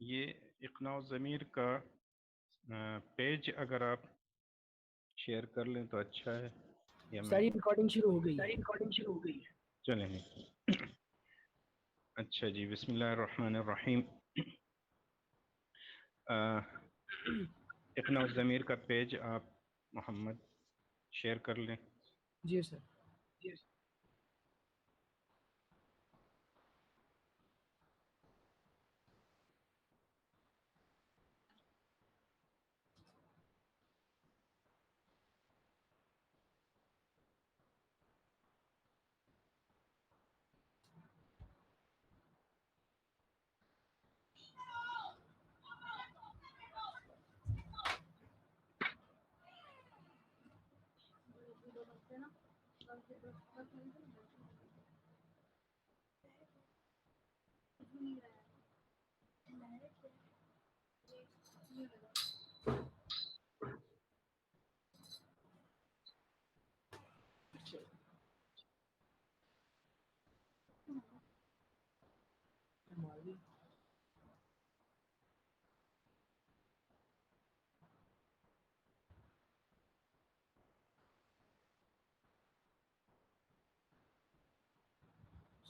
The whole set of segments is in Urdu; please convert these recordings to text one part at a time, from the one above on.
یہ اقناع ضمیر کا پیج اگر آپ شیئر کر لیں تو اچھا ہے. یا میں ساری ریکارڈنگ شروع ہو گئی ہے. ساری ریکارڈنگ شروع ہو گئی ہے. چلیں جی. اچھا جی، بسم اللہ الرحمن الرحیم. اقناع ضمیر کا پیج آپ محمد شیئر کر لیں. جی سر. جی.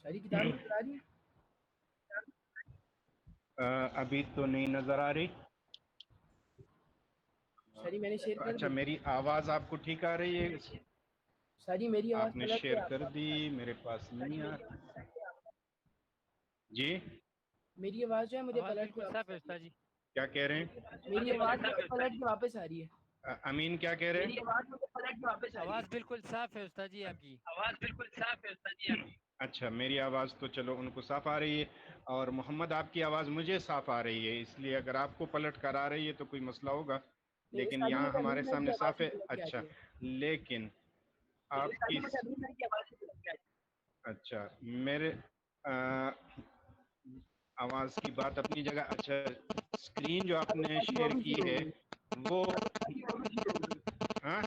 ساری کتاب نظر آ رہی ہے؟ ابھی تو نہیں نظر آ رہی. ساری میں نے شیئر کر اچھا، دی. میری آواز آپ کو ٹھیک آ رہی ہے؟ ساری میری آپ آواز نے پلٹ شیئر کے آپ کر دی، میرے پاس نہیں آ جی. میری آواز جو ہے مجھے آواز پلٹ کے بالکل واپس صاف آ ہے رہی استاد جی. کیا کہہ رہے ہیں؟ ہے. میری آواز مجھے پلٹ کے واپس آ رہی ہے. امین کیا کہہ رہے ہیں؟ میری آواز مجھے پلٹ کے واپس آ رہی ہے. آواز بالکل صاف ہے استاد جی آپ کی. آواز بالکل صاف ہے استاد جی آپ کی. اچھا، میری آواز تو چلو ان کو صاف آ رہی ہے، اور محمد آپ کی آواز مجھے صاف آ رہی ہے، اس لیے اگر آپ کو پلٹ کر آ رہی ہے تو کوئی مسئلہ ہوگا، نہیں لیکن استاد جی یہاں مجھے ہمارے امین بھائی کی سامنے آواز صاف بھی ہے. پلٹ کے آ اچھا، رہی ہے. لیکن آپ کی اچھا میرے آواز کی بات اپنی جگہ. اچھا، اسکرین جو آپ اب نے استاد جی وہ شیئر بھی کی شروع ہو ہے گئی. وہ ہاں اب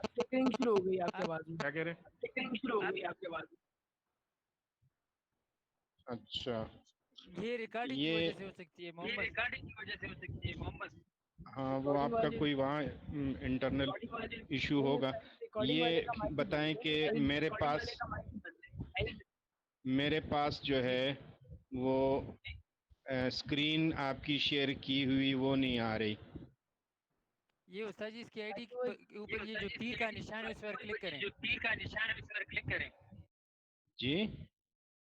فلکرنگ شروع ہو گئی آپ کی آپ آواز میں. کیا کہہ رہے ہیں؟ شروع ہو گئی آپ کے بعد. اچھا، یہ ریکارڈنگ کی یہ وجہ سے ہو سکتی ہے محمد. ریکارڈنگ کی وجہ سے ہو سکتی ہے محمد. ہاں، وہ ریکارڈنگ آپ کا والے کوئی وہاں انٹرنل ایشو نہیں ہوگا. استاد جی ریکارڈنگ والے یہ کا مائک بھی بتائیں بند ہے. کہ میرے پاس جو ہے وہ اسکرین آپ کی شیئر کی ہوئی وہ نہیں آ رہی. یہ استاد جی اس کی آئی ڈی تو کے اوپر یہ جو تیر کا نشان ہے اس پر کلک کریں. جو تیر کا نشان ہے اس پر کلک کریں. جی،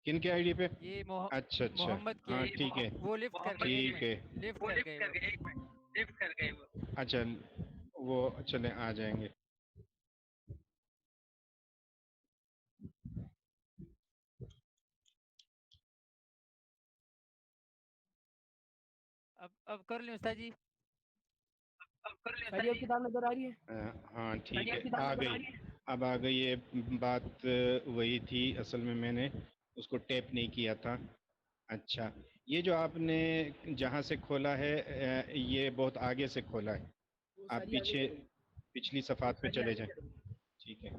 کن کے آئی ڈی پہ؟ یہ اچھا اچھا، محمد کی ہاں آئی ڈی ٹھیک ہے. وہ لفٹ کر گئے. ایک ٹھیک منٹ ہے. لفٹ وہ کر لفٹ گئے کر وہ. گئے. ایک منٹ لفٹ کر گئے وہ. اچھا، وہ چلیں آ جائیں گے. اب کر لیں استاد جی. ساری اب کتاب نظر آ رہی ہے. ہاں ٹھیک ہے، آ گئی. اب آ گئی. یہ بات وہی تھی، اصل میں نے اس کو ٹیپ نہیں کیا تھا. اچھا، یہ جو آپ نے جہاں سے کھولا ہے یہ بہت آگے سے کھولا ہے. وہ آپ ساری آگے پیچھے چلی. پچھلی صفحات پہ چلے جائیں. ٹھیک ہے.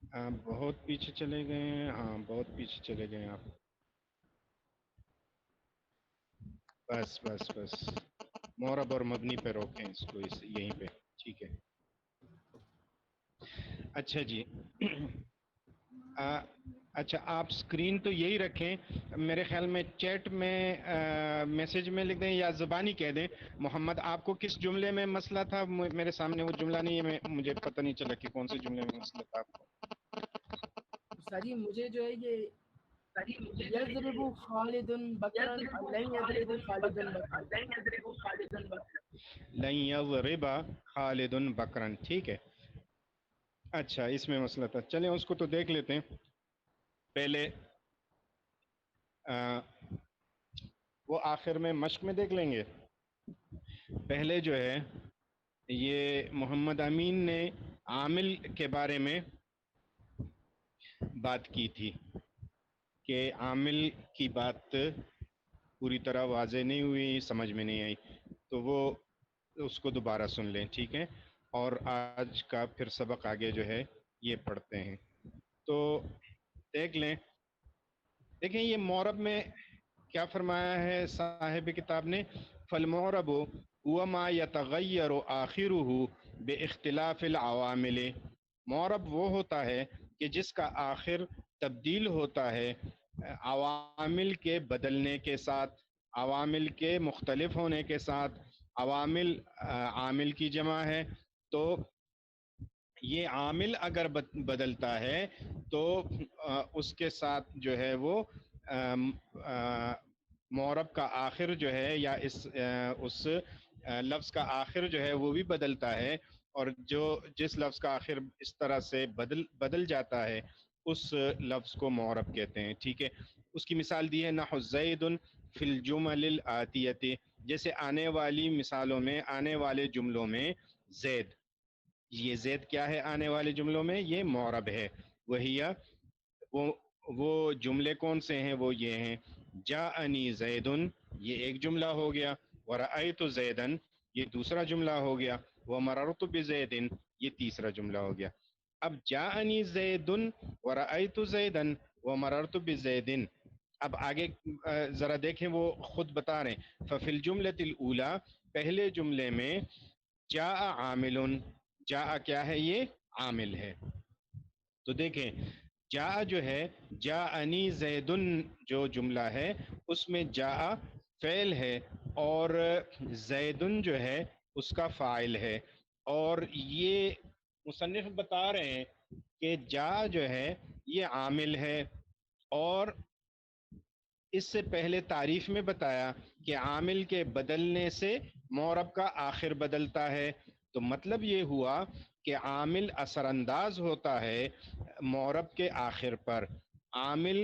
آپ بہت پیچھے چلے گئے ہیں. ہاں بہت پیچھے چلے گئے ہیں آپ. بس بس بس، مورب اور مبنی پہ روکیں اس کو، یہیں پہ. ٹھیک ہے. اچھا جی. اچھا، آپ اسکرین تو یہی رکھیں. میرے خیال میں چیٹ میں میسج میں لکھ دیں یا زبانی کہہ دیں. محمد آپ کو کس جملے میں مسئلہ تھا؟ میرے سامنے وہ جملہ نہیں ہے، مجھے پتہ نہیں چلا کہ کون سے جملے میں مسئلہ تھا آپ کو. استاد جی مجھے جو ہے یہ یضرب خالد بکرا لن یضرب خالد بکرا. لن یضرب خالد بکرا. ٹھیک ہے. اچھا، اس میں مسئلہ تھا. چلیں اس کو تو دیکھ لیتے ہیں. پہلے وہ آخر میں مشق میں دیکھ لیں گے. پہلے جو ہے یہ محمد امین نے عامل کے بارے میں بات کی تھی کہ عامل کی بات پوری طرح واضح نہیں ہوئی، سمجھ میں نہیں آئی، تو وہ اس کو دوبارہ سن لیں. ٹھیک ہے. اور آج کا پھر سبق آگے جو ہے یہ پڑھتے ہیں. تو دیکھ لیں دیکھیں یہ مورب میں کیا فرمایا ہے صاحب کتاب نے، فالمعرب هو ما يتغیر آخرہ باختلاف العوامل، معرب وہ ہوتا ہے کہ جس کا آخر تبدیل ہوتا ہے عوامل کے بدلنے کے ساتھ، عوامل کے مختلف ہونے کے ساتھ. عوامل عامل کی جمع ہے، تو یہ عامل اگر بدلتا ہے تو اس کے ساتھ جو ہے وہ معرب کا آخر جو ہے یا اس لفظ کا آخر جو ہے وہ بھی بدلتا ہے، اور جس لفظ کا آخر اس طرح سے بدل جاتا ہے اس لفظ کو معرب کہتے ہیں. ٹھیک ہے، اس کی مثال دی ہے نحو زید فی الجمل الآتیۃ، جیسے آنے والی مثالوں میں، آنے والے جملوں میں زید. یہ زید کیا ہے آنے والے جملوں میں؟ یہ معرب ہے. وہی وہ جملے کون سے ہیں؟ وہ یہ ہیں جاءنی زیدن، یہ ایک جملہ ہو گیا، ورأیت زیدن یہ دوسرا جملہ ہو گیا، ومررت بزیدن یہ تیسرا جملہ ہو گیا. اب جاءنی زیدن ورأیت زیدن ومررت بزیدن، اب آگے ذرا دیکھیں وہ خود بتا رہے ہیں. ففی الجملۃ الاولی، پہلے جملے میں جاء عامل، جاء کیا ہے؟ یہ عامل ہے. تو دیکھیں جاء جو ہے، جاءنی زیدن جو جملہ ہے اس میں جاء فعل ہے اور زیدن جو ہے اس کا فاعل ہے. اور یہ مصنف بتا رہے ہیں کہ جاء جو ہے یہ عامل ہے، اور اس سے پہلے تعریف میں بتایا کہ عامل کے بدلنے سے معرب کا آخر بدلتا ہے. تو مطلب یہ ہوا کہ عامل اثر انداز ہوتا ہے معرب کے آخر پر. عامل،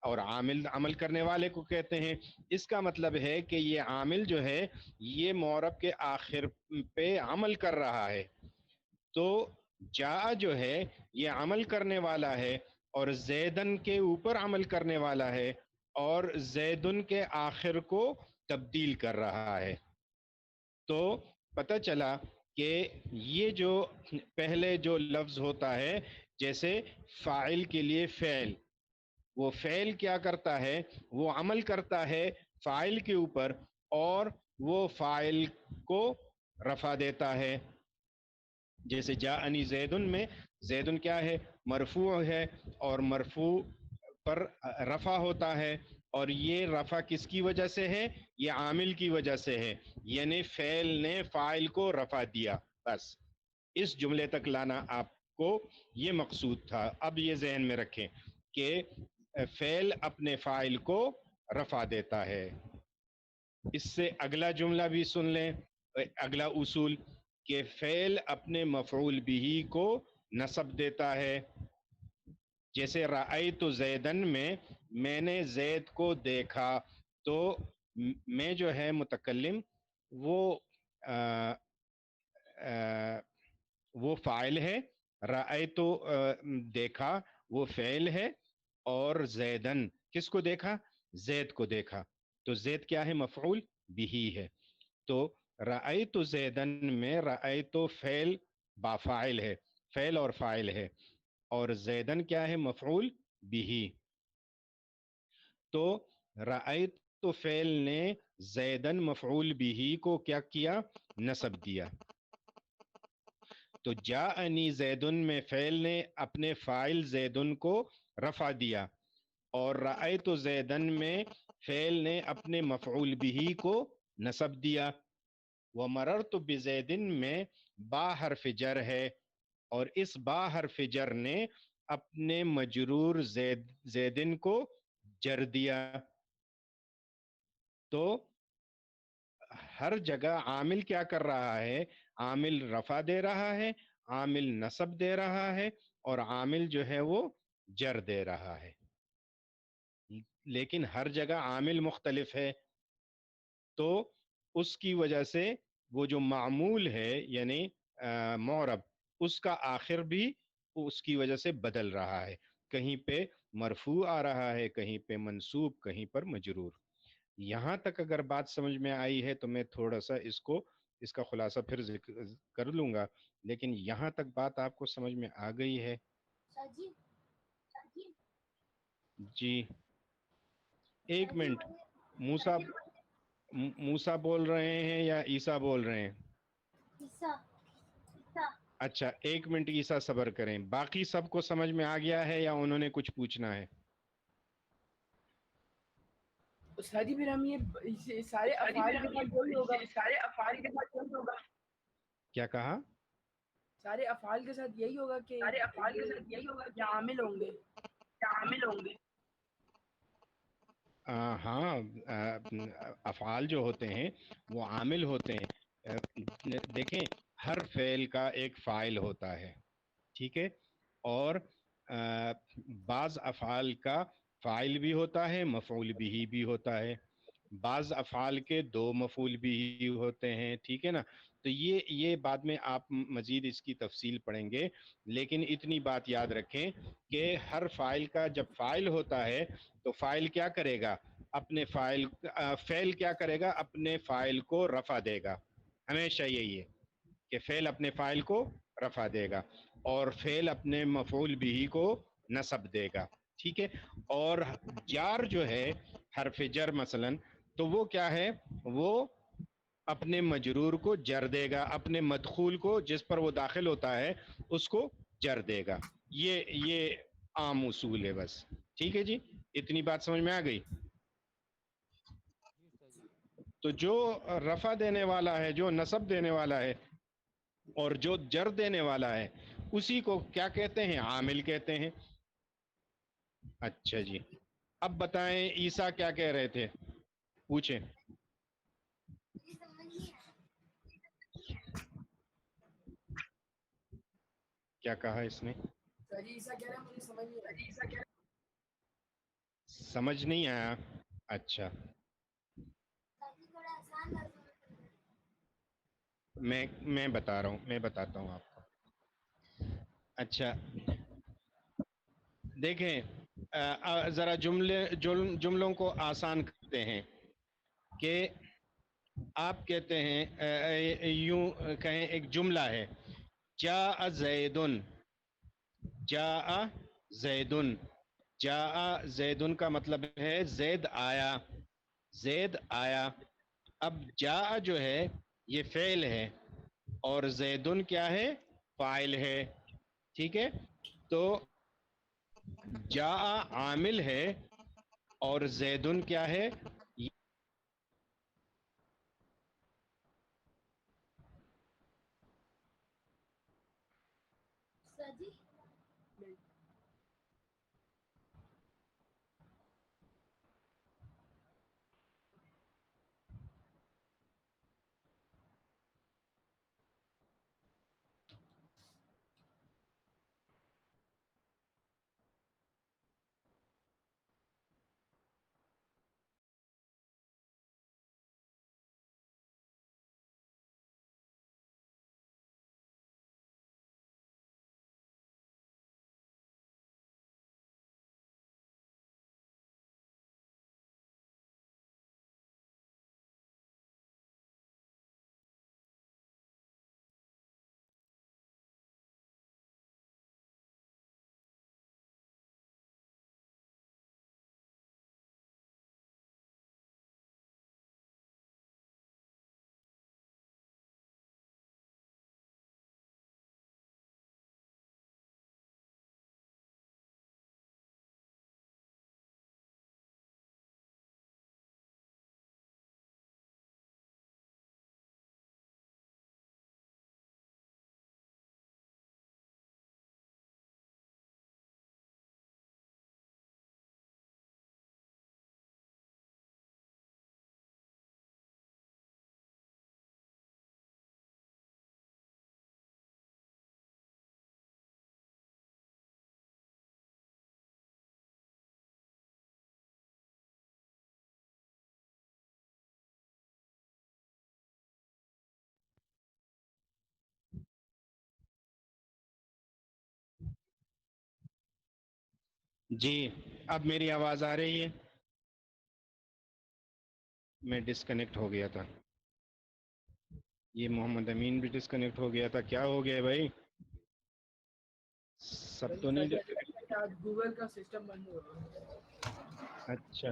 اور عامل عمل کرنے والے کو کہتے ہیں. اس کا مطلب ہے کہ یہ عامل جو ہے یہ معرب کے آخر پہ عمل کر رہا ہے. تو جاء جو ہے یہ عمل کرنے والا ہے اور زیدن کے اوپر عمل کرنے والا ہے، اور زیدن کے آخر کو تبدیل کر رہا ہے. تو پتہ چلا کہ یہ جو پہلے جو لفظ ہوتا ہے، جیسے فاعل کے لیے فعل، وہ فعل کیا کرتا ہے؟ وہ عمل کرتا ہے فاعل کے اوپر، اور وہ فاعل کو رفع دیتا ہے. جیسے جاءنی زیدن میں زیدن کیا ہے؟ مرفوع ہے، اور مرفوع پر رفع ہوتا ہے، اور یہ رفع کس کی وجہ سے ہے؟ یہ عامل کی وجہ سے ہے، یعنی فعل نے فاعل کو رفع دیا. بس اس جملے تک لانا آپ کو یہ مقصود تھا. اب یہ ذہن میں رکھیں کہ فعل اپنے فاعل کو رفع دیتا ہے. اس سے اگلا جملہ بھی سن لیں، اگلا اصول، کہ فعل اپنے مفعول بہ کو نصب دیتا ہے. جیسے رأیت زیدن میں میں نے زید کو دیکھا، تو میں جو ہے متکلم وہ وہ فاعل ہے، رأیت دیکھا وہ فعل ہے، اور زیدن کس کو دیکھا؟ زید کو دیکھا. تو زید کیا ہے؟ مفعول بہ ہے. تو رأیت زیدن میں رأیت فعل با فاعل ہے، فعل اور فاعل ہے، اور زیدن کیا ہے؟ مفعول بہ. تو رأیت تو فعل نے زیدن مفعول بہ کو کیا کیا؟ نصب دیا. تو جاءنی زیدن میں فعل نے اپنے فاعل زیدن کو رفع دیا، اور رأیت زیدن میں فعل نے اپنے مفعول بہ کو نصب دیا. ومررت بزیدن میں با حرف جر ہے، اور اس با حرف جر نے اپنے مجرور زیدن کو جر دیا. تو ہر جگہ عامل کیا کر رہا ہے؟ عامل رفع دے رہا ہے، عامل نصب دے رہا ہے، اور عامل جو ہے وہ جر دے رہا ہے. لیکن ہر جگہ عامل مختلف ہے، تو اس کی وجہ سے وہ جو معمول ہے یعنی معرب، اس کا آخر بھی اس کی وجہ سے بدل رہا ہے. کہیں پہ مرفوع آ رہا ہے، کہیں پہ منصوب، کہیں پر مجرور. یہاں تک اگر بات سمجھ میں آئی ہے تو میں تھوڑا سا اس کا خلاصہ پھر ذکر کر لوں گا، لیکن یہاں تک بات آپ کو سمجھ میں آ گئی ہے؟ جی ایک منٹ, موسیٰ موسیٰ بول رہے ہیں یا عیسیٰ بول رہے ہیں؟ اچھا ایک منٹ عیسیٰ صبر کریں. باقی سب کو سمجھ میں آ گیا ہے یا انہوں نے کچھ پوچھنا ہے؟ استاد جی پھر ہم یہ سارے افعال کے ساتھ یہی ہوگا. کیا کہا؟ سارے افعال کے ساتھ یہی ہوگا کہ یہ عامل ہوں گے. ہاں, افعال جو ہوتے ہیں وہ عامل ہوتے ہیں. دیکھیں ہر فعل کا ایک فاعل ہوتا ہے, ٹھیک ہے, اور بعض افعال کا فاعل بھی ہوتا ہے, مفعول بھی ہوتا ہے. بعض افعال کے دو مفعول بھی ہوتے ہیں, ٹھیک ہے نا. تو یہ بعد میں آپ مزید اس کی تفصیل پڑھیں گے, لیکن اتنی بات یاد رکھیں کہ ہر فاعل کا جب فاعل ہوتا ہے تو فاعل کیا کرے گا, اپنے فعل کیا کرے گا, اپنے فاعل کو رفع دے گا. ہمیشہ یہی ہے کہ فعل اپنے فاعل کو رفع دے گا اور فعل اپنے مفعول بھی کو نصب دے گا, ٹھیک ہے. اور جار جو ہے حرف جر مثلا, تو وہ کیا ہے, وہ اپنے مجرور کو جر دے گا, اپنے مدخول کو جس پر وہ داخل ہوتا ہے اس کو جر دے گا. یہ عام اصول ہے بس, ٹھیک ہے جی. اتنی بات سمجھ میں آ گئی؟ جی استاد جی. تو جو رفع دینے والا ہے, جو نصب دینے والا ہے اور جو جر دینے والا ہے, اسی کو کیا کہتے ہیں, عامل کہتے ہیں. اچھا جی, اب بتائیں عیسیٰ کیا کہہ رہے تھے, پوچھیں. کیا کہا اس نے؟ استاد جی عیسیٰ کہہ رہے ہیں مجھے سمجھ نہیں آئی. سمجھ نہیں آیا؟ اچھا میں بتا رہا ہوں, میں بتاتا ہوں آپ کو. اچھا دیکھیں, ذرا جملوں کو آسان کرتے ہیں کہ آپ کہتے ہیں, یوں کہیں ایک جملہ ہے, جاء زیدن, جاء زیدن. جاء زیدن کا مطلب ہے زید آیا, زید آیا. اب جاء جو ہے یہ فعل ہے اور زیدن کیا ہے, فاعل ہے, ٹھیک ہے. تو جاء عامل ہے اور زیدن کیا ہے, جی اب میری آواز آ رہی ہے؟ میں ڈسکنیکٹ ہو گیا تھا, یہ محمد امین بھی ڈسکنیکٹ ہو گیا تھا. کیا ہو گیا بھائی, سب تو نہیں آج گوگل کا سسٹم بند ہو رہا ہے. اچھا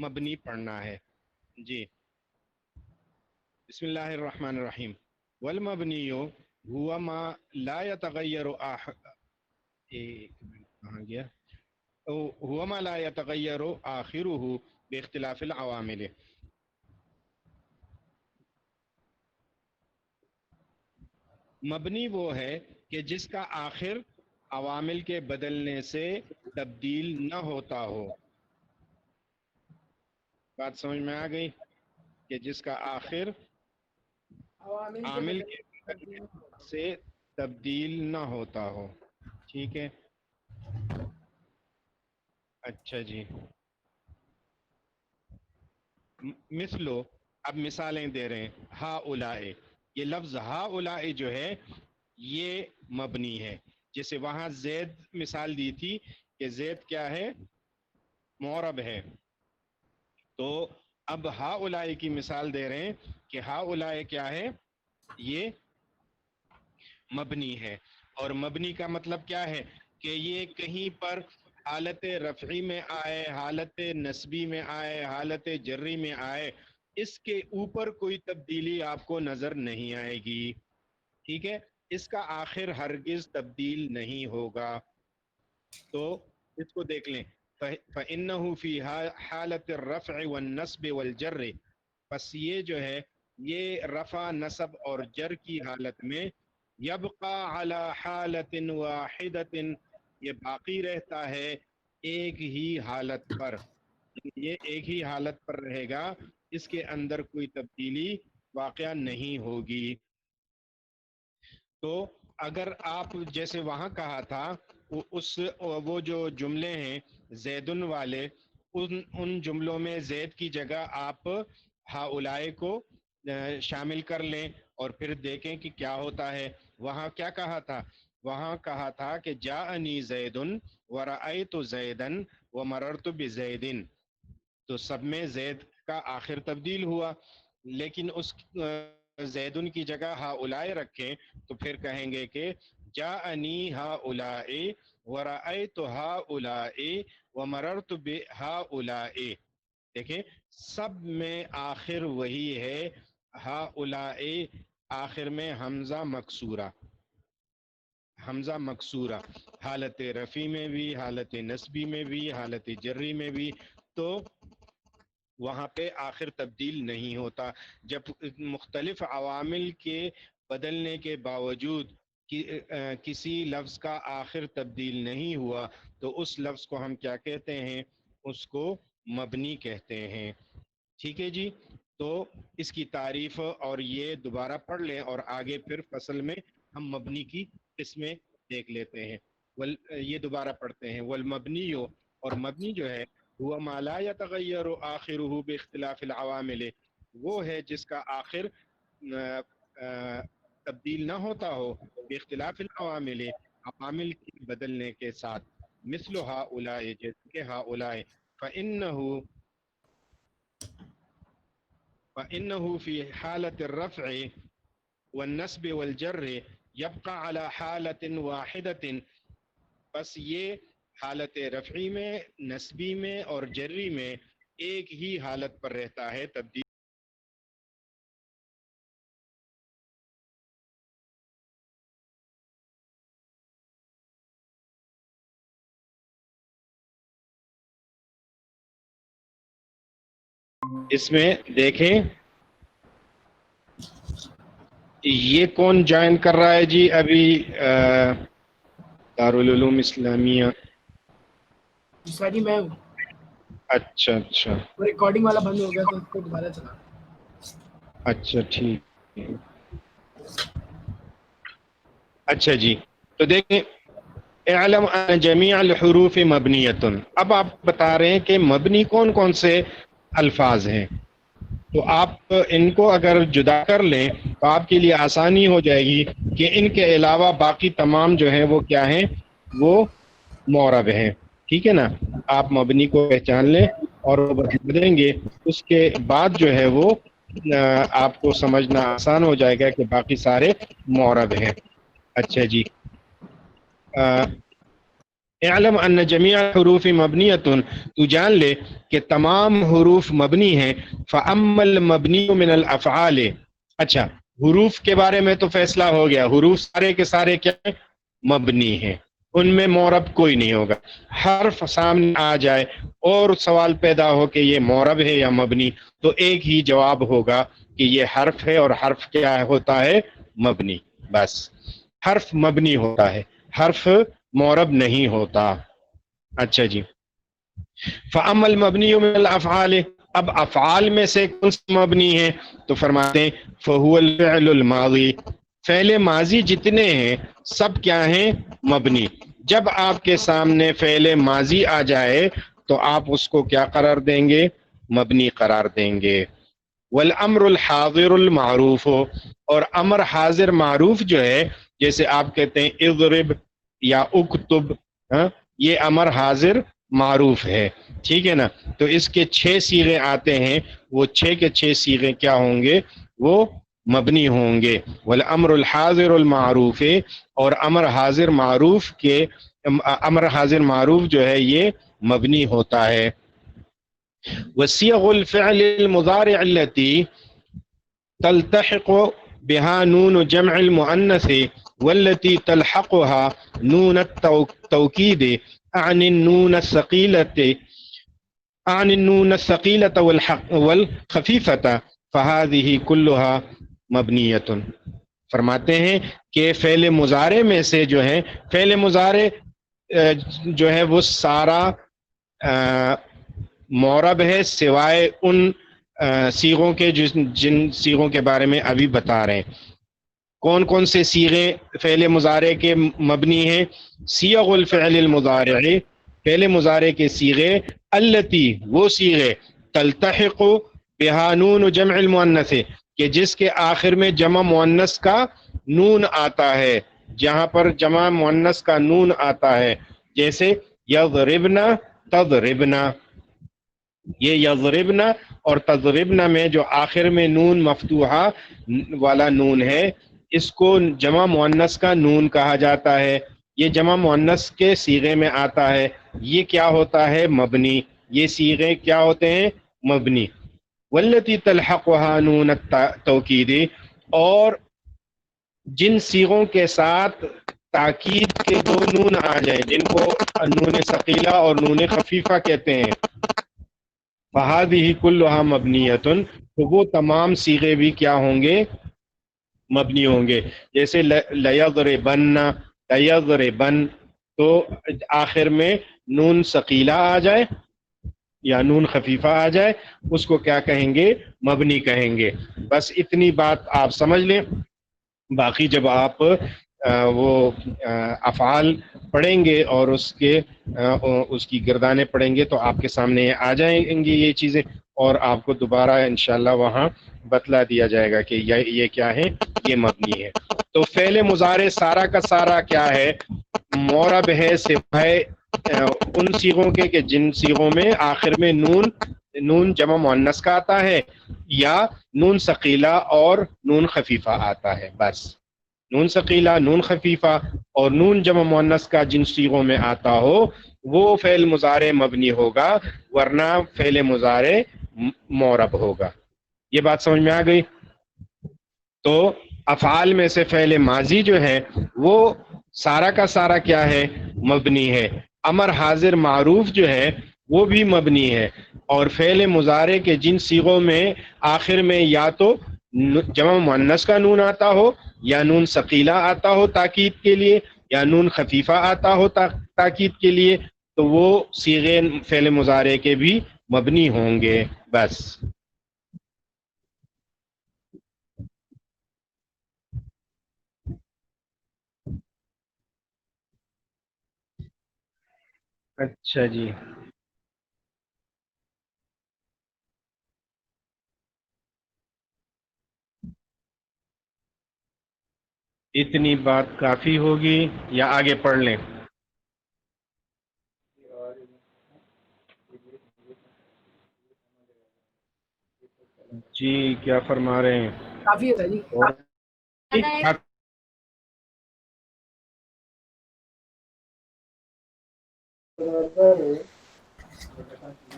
مبنی پڑھنا ہے. جی بسم اللہ الرحمن الرحیم. والمبنی ہوا ما لا يتغیر کہاں گیا ہوا ما لا يتغیر آخرہ باختلاف العوامل. مبنی وہ ہے کہ جس کا آخر عوامل کے بدلنے سے تبدیل نہ ہوتا ہو. بات سمجھ میں آ گئی کہ جس کا آخر عامل کے بدلنے سے تبدیل نہ ہوتا ہو. ٹھیک ہے. اچھا جی. مثلو اب مثالیں دے رہے ہیں. ہا اولائے، یہ لفظ ہا اولائے جو ہے یہ مبنی ہے. جیسے وہاں زید مثال دی تھی کہ زید کیا ہے؟ معرب ہے. تو اب ہا اولائے کی مثال دے رہے ہیں کہ ہا اولائے کیا ہے؟ یہ مبنی ہے. اور مبنی کا مطلب کیا ہے؟ کہ یہ کہیں پر حالت رفعی میں آئے، حالت نسبی میں آئے، حالت جری میں آئے، اس کے اوپر کوئی تبدیلی آپ کو نظر نہیں آئے گی. ٹھیک ہے. اس کا آخر ہرگز تبدیل نہیں ہوگا. تو اس کو دیکھ لیں. فَإِنَّهُ فِي حَالَةِ الرَّفْعِ وَالنَّصْبِ وَالْجَرِّ، پس یہ جو ہے یہ رفع، نصب اور جر کی حالت میں یبقى علی حالت واحدۃ، یہ باقی رہتا ہے ایک ہی حالت پر. یہ ایک ہی حالت پر رہے گا، اس کے اندر کوئی تبدیلی واقع نہیں ہوگی. تو اگر آپ جیسے وہاں کہا تھا وہ جو جملے ہیں زیدن والے، ان جملوں میں زید کی جگہ آپ ہاؤلائے کو شامل کر لیں اور پھر دیکھیں کہ کیا ہوتا ہے. وہاں کیا کہا تھا؟ وہاں کہا تھا کہ جاءنی زیدن ورأیت زیدن ومررت بزیدن. تو سب میں زید کا آخر تبدیل ہوا، لیکن اس زیدن کی جگہ ہاؤلائے رکھیں تو پھر کہیں گے کہ جاءنی ہاؤلائے ورأیت ہاؤلائے ومررت بہاؤلائے. دیکھیں سب میں آخر وہی ہے ہاؤلائے، آخر میں حمزہ مکسورہ، حمزہ مکسورہ، حالت رفی میں بھی، حالت نسبی میں بھی، حالت جری میں بھی. تو وہاں پہ آخر تبدیل نہیں ہوتا. جب مختلف عوامل کے بدلنے کے باوجود کسی لفظ کا آخر تبدیل نہیں ہوا تو اس لفظ کو ہم کیا کہتے ہیں؟ اس کو مبنی کہتے ہیں. ٹھیک ہے جی. تو اس کی تعریف اور یہ دوبارہ پڑھ لیں اور آگے پھر فصل میں ہم مبنی کی قسمیں دیکھ لیتے ہیں. یہ دوبارہ پڑھتے ہیں. والمبنی، اور مبنی جو ہے ہوا ما لا يتغیر آخرہ باختلاف العوامل، وہ ہے جس کا آخر تبدیل نہ ہوتا ہو باختلاف العوامل، عوامل کے بدلنے کے ساتھ. مثل ہؤلاء، جیسے کہ ہؤلاء. فإنه في حالة الرفع والنصب والجر يبقى على حالة واحدة، بس یہ حالت رفعی میں، نسبی میں اور جری میں ایک ہی حالت پر رہتا ہے. تبدیل اس میں دیکھیں یہ کون جوائن کر رہا ہے جی ابھی دارالعلوم اسلامیہ؟ جی میں ہوں. اچھا اچھا. ریکارڈنگ والا بند ہو گیا تو اس کو دوبارہ چلا. اچھا ٹھیک. اچھا جی. تو دیکھیں اعلم ان جمیع الحروف مبنیۃ، اب آپ بتا رہے ہیں کہ مبنی کون کون سے الفاظ ہیں. تو آپ ان کو اگر جدا کر لیں تو آپ کے لیے آسانی ہو جائے گی کہ ان کے علاوہ باقی تمام جو ہیں وہ کیا ہیں؟ وہ معرب ہیں. ٹھیک ہے نا. آپ مبنی کو پہچان لیں اور بدلیں گے، اس کے بعد جو ہے وہ آپ کو سمجھنا آسان ہو جائے گا کہ باقی سارے معرب ہیں. اچھا جی. اعلم ان جمیع الحروف مبنیۃ، تو جان لے کہ تمام حروف مبنی ہیں. فاما المبنی من الافعال، اچھا حروف کے بارے میں تو فیصلہ ہو گیا، حروف سارے کے سارے کیا ہیں؟ مبنی ہیں، ان میں معرب کوئی نہیں ہوگا. حرف سامنے آ جائے اور سوال پیدا ہو کہ یہ معرب ہے یا مبنی، تو ایک ہی جواب ہوگا کہ یہ حرف ہے، اور حرف کیا ہوتا ہے؟ مبنی. بس حرف مبنی ہوتا ہے، حرف معرب نہیں ہوتا. اچھا جی، فَأَمَّا الْمَبْنِيُّ مِنَ الْأَفْعَالِ، اب افعال میں سے کون سے مبنی ہیں؟ تو فرماتے ہیں فَهُوَ الْفِعْلُ الْمَاضِي، فعل ماضی جتنے ہیں سب کیا ہیں؟ مبنی. جب آپ کے سامنے فعل ماضی آ جائے تو آپ اس کو کیا قرار دیں گے؟ مبنی قرار دیں گے. والامر الحاضر المعروف، اور امر حاضر معروف جو ہے، جیسے آپ کہتے ہیں اضرب یا اکتب، ہاں یہ امر حاضر معروف ہے، ٹھیک ہے نا. تو اس کے 6 صیغے آتے ہیں، وہ 6 کے 6 صیغے کیا ہوں گے؟ وہ مبنی ہوں گے. والامر الحاضر المعروف، اور امر حاضر معروف کے امر حاضر معروف جو ہے یہ مبنی ہوتا ہے. وصيغ الفعل المضارع التي تلتحق بها نون جمع المؤنث والتي تلحقها نون التوكيد عن النون الثقيلة والخفيفة فهذه كلها مبنية. فرماتے ہیں کہ فعل مضارع میں سے جو ہے، فعل مضارع جو ہے وہ سارا معرب ہے، سوائے ان صیغوں کے جن صیغوں کے بارے میں ابھی بتا رہے ہیں. کون کون سے صیغے فعل مضارع کے مبنی ہیں؟ صیغ الفعل المضارع، فعل مضارع کے صیغے، التی وہ صیغے، تلتحق بها نون جمع المؤنث کہ جس کے آخر میں جمع مؤنث کا نون آتا ہے، جہاں پر جمع مؤنث کا نون آتا ہے، جیسے یضربنا تضربنا. یہ یضربنا اور تضربنا میں جو آخر میں نون مفتوحہ والا نون ہے، اس کو جمع مؤنث کا نون کہا جاتا ہے. یہ جمع مؤنث کے صیغے میں آتا ہے، یہ کیا ہوتا ہے؟ مبنی. یہ صیغے کیا ہوتے ہیں؟ مبنی. والتی تلحقها نون التوکید، اور جن صیغوں کے ساتھ تاکید کے 2 نون آ جائیں، جن کو نون ثقیلہ اور نون خفیفہ کہتے ہیں، فہذہ کلھا مبنیۃ، تو وہ تمام صیغے بھی کیا ہوں گے؟ مبنی ہوں گے. جیسے لیضربن، لیضربن، تو آخر میں نون ثقیلہ آ جائے یا نون خفیفہ آ جائے، اس کو کیا کہیں گے؟ مبنی کہیں گے. بس اتنی بات آپ سمجھ لیں. باقی جب آپ وہ افعال پڑھیں گے اور اس کی گردانے پڑھیں گے تو آپ کے سامنے آ جائیں گی یہ چیزیں، اور آپ کو دوبارہ انشاءاللہ وہاں بتلا دیا جائے گا کہ یہ کیا ہے؟ یہ مبنی ہے. تو فعل مضارع سارا کا سارا کیا ہے؟ معرب ہے، سوائے ان صیغوں کے کہ جن صیغوں میں آخر میں نون جمع مؤنث کا آتا ہے، یا نون ثقیلہ اور نون خفیفہ آتا ہے. بس نون ثقیلہ، نون خفیفہ اور نون جمع مؤنث کا جن صیغوں میں آتا ہو وہ فعل مضارع مبنی ہوگا، ورنہ فعل مضارع معرب ہوگا. یہ بات سمجھ میں آ گئی؟ تو افعال میں سے فعل ماضی جو ہے وہ سارا کا سارا کیا ہے؟ مبنی ہے. امر حاضر معروف جو ہے وہ بھی مبنی ہے. اور فعل مضارع کے جن صیغوں میں آخر میں یا تو جمع مؤنث کا نون آتا ہو، یا نون ثقیلہ آتا ہو تاکید کے لیے، یا نون خفیفہ آتا ہو تاکید کے لیے، تو وہ صیغے فعل مضارع کے بھی مبنی ہوں گے. بس اچھا جی، اتنی بات کافی ہوگی یا آگے پڑھ لیں؟ جی کیا فرما رہے ہیں؟ کافی ہے جی. اور ٹھیک ٹھاک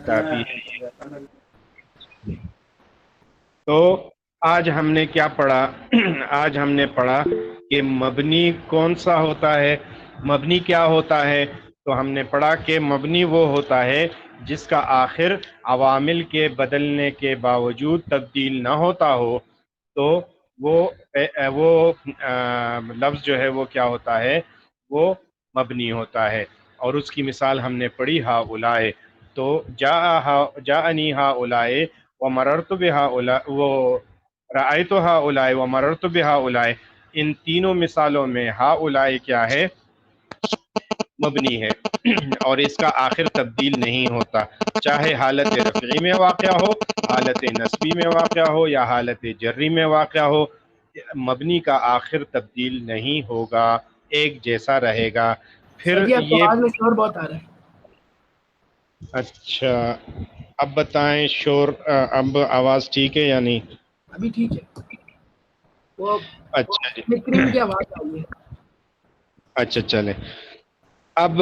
کافی ہے. تو آج ہم نے کیا پڑھا؟ آج ہم نے پڑھا کہ مبنی کون سا ہوتا ہے، مبنی کیا ہوتا ہے. تو ہم نے پڑھا کہ مبنی وہ ہوتا ہے جس کا آخر عوامل کے بدلنے کے باوجود تبدیل نہ ہوتا ہو. تو وہ لفظ جو ہے وہ کیا ہوتا ہے، وہ مبنی ہوتا ہے. اور اس کی مثال ہم نے پڑھی ہا اولائے. تو جاءنی ہا اولائے ومررت بہا اولائے رأیت ہا اولائے ومررت بہا اولائے. ان تینوں مثالوں میں ہا اولائے کیا ہے، مبنی ہے. اور اس کا آخر تبدیل نہیں ہوتا، چاہے حالت رفعی میں واقع ہو، حالت نصبی میں واقع ہو یا حالت جری میں واقع ہو. مبنی کا آخر تبدیل نہیں ہوگا، ایک جیسا رہے گا. سر پھر جی آپ کو یہ آواز میں شور بہت آ رہا ہے. اچھا، اب بتائیں شور اب آواز ٹھیک ہے یا نہیں؟ ابھی ٹھیک ہے. وہ اچھا جی، فلکرنگ کی آواز آئی ہے. اچھا چلیں. اب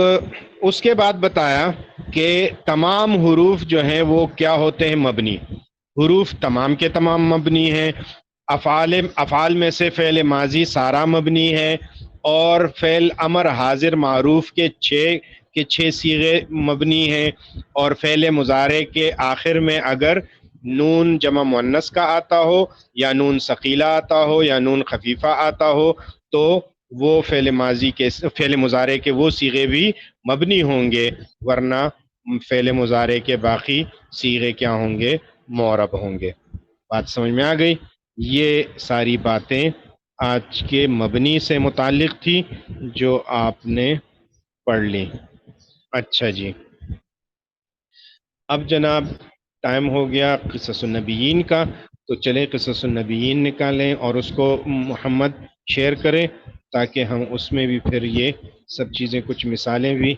اس کے بعد بتایا کہ تمام حروف جو ہیں وہ کیا ہوتے ہیں، مبنی. حروف تمام کے تمام مبنی ہیں. افعال میں سے فعل ماضی سارا مبنی ہے، اور فعل امر حاضر معروف کے چھ صیغے مبنی ہیں. اور فعل مضارع کے آخر میں اگر نون جمع مؤنث کا آتا ہو یا نون ثقیلہ آتا ہو یا نون خفیفہ آتا ہو تو وہ فعل مضارع کے وہ صیغے بھی مبنی ہوں گے، ورنہ فعل مضارع کے باقی صیغے کیا ہوں گے، معرب ہوں گے. بات سمجھ میں آ گئی؟ یہ ساری باتیں آج کے مبنی سے متعلق تھی جو آپ نے پڑھ لی. اچھا جی، اب جناب ٹائم ہو گیا قصص النبیین کا. تو چلیں قصص النبیین نکالیں اور اس کو محمد شیئر کریں تاکہ ہم اس میں بھی پھر یہ سب چیزیں کچھ مثالیں بھی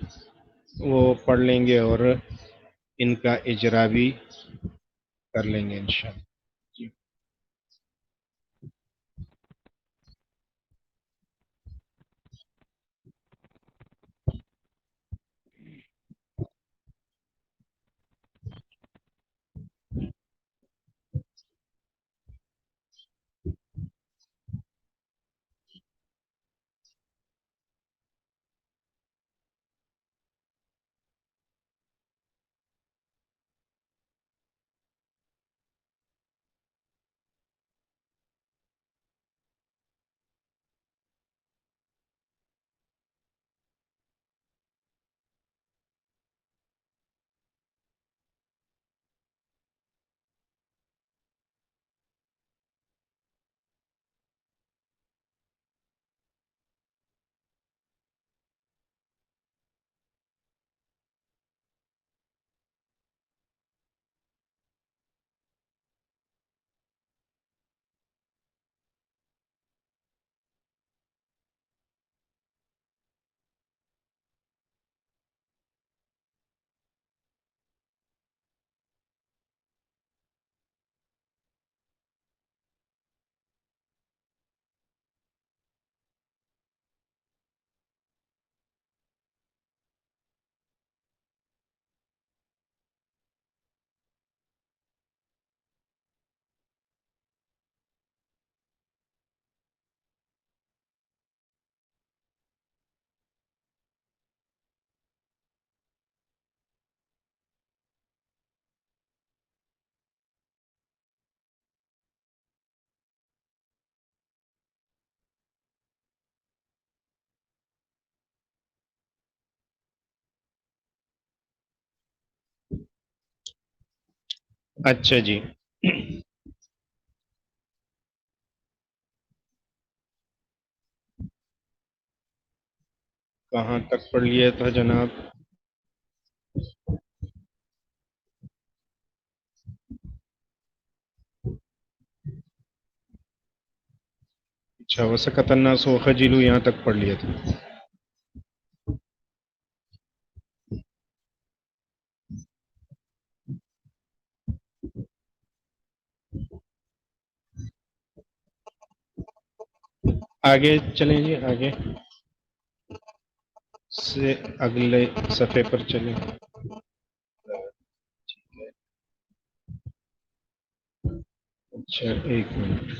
وہ پڑھ لیں گے اور ان کا اجرا بھی کر لیں گے انشاءاللہ. جی اچھا جی، کہاں تک پڑھ لیا تھا جناب؟ اچھا، وسقط الناس وخجلوا یہاں تک پڑھ لیا تھا. آگے چلیں جی، آگے سے اگلے صفحے پر چلیں. اچھا ایک منٹ.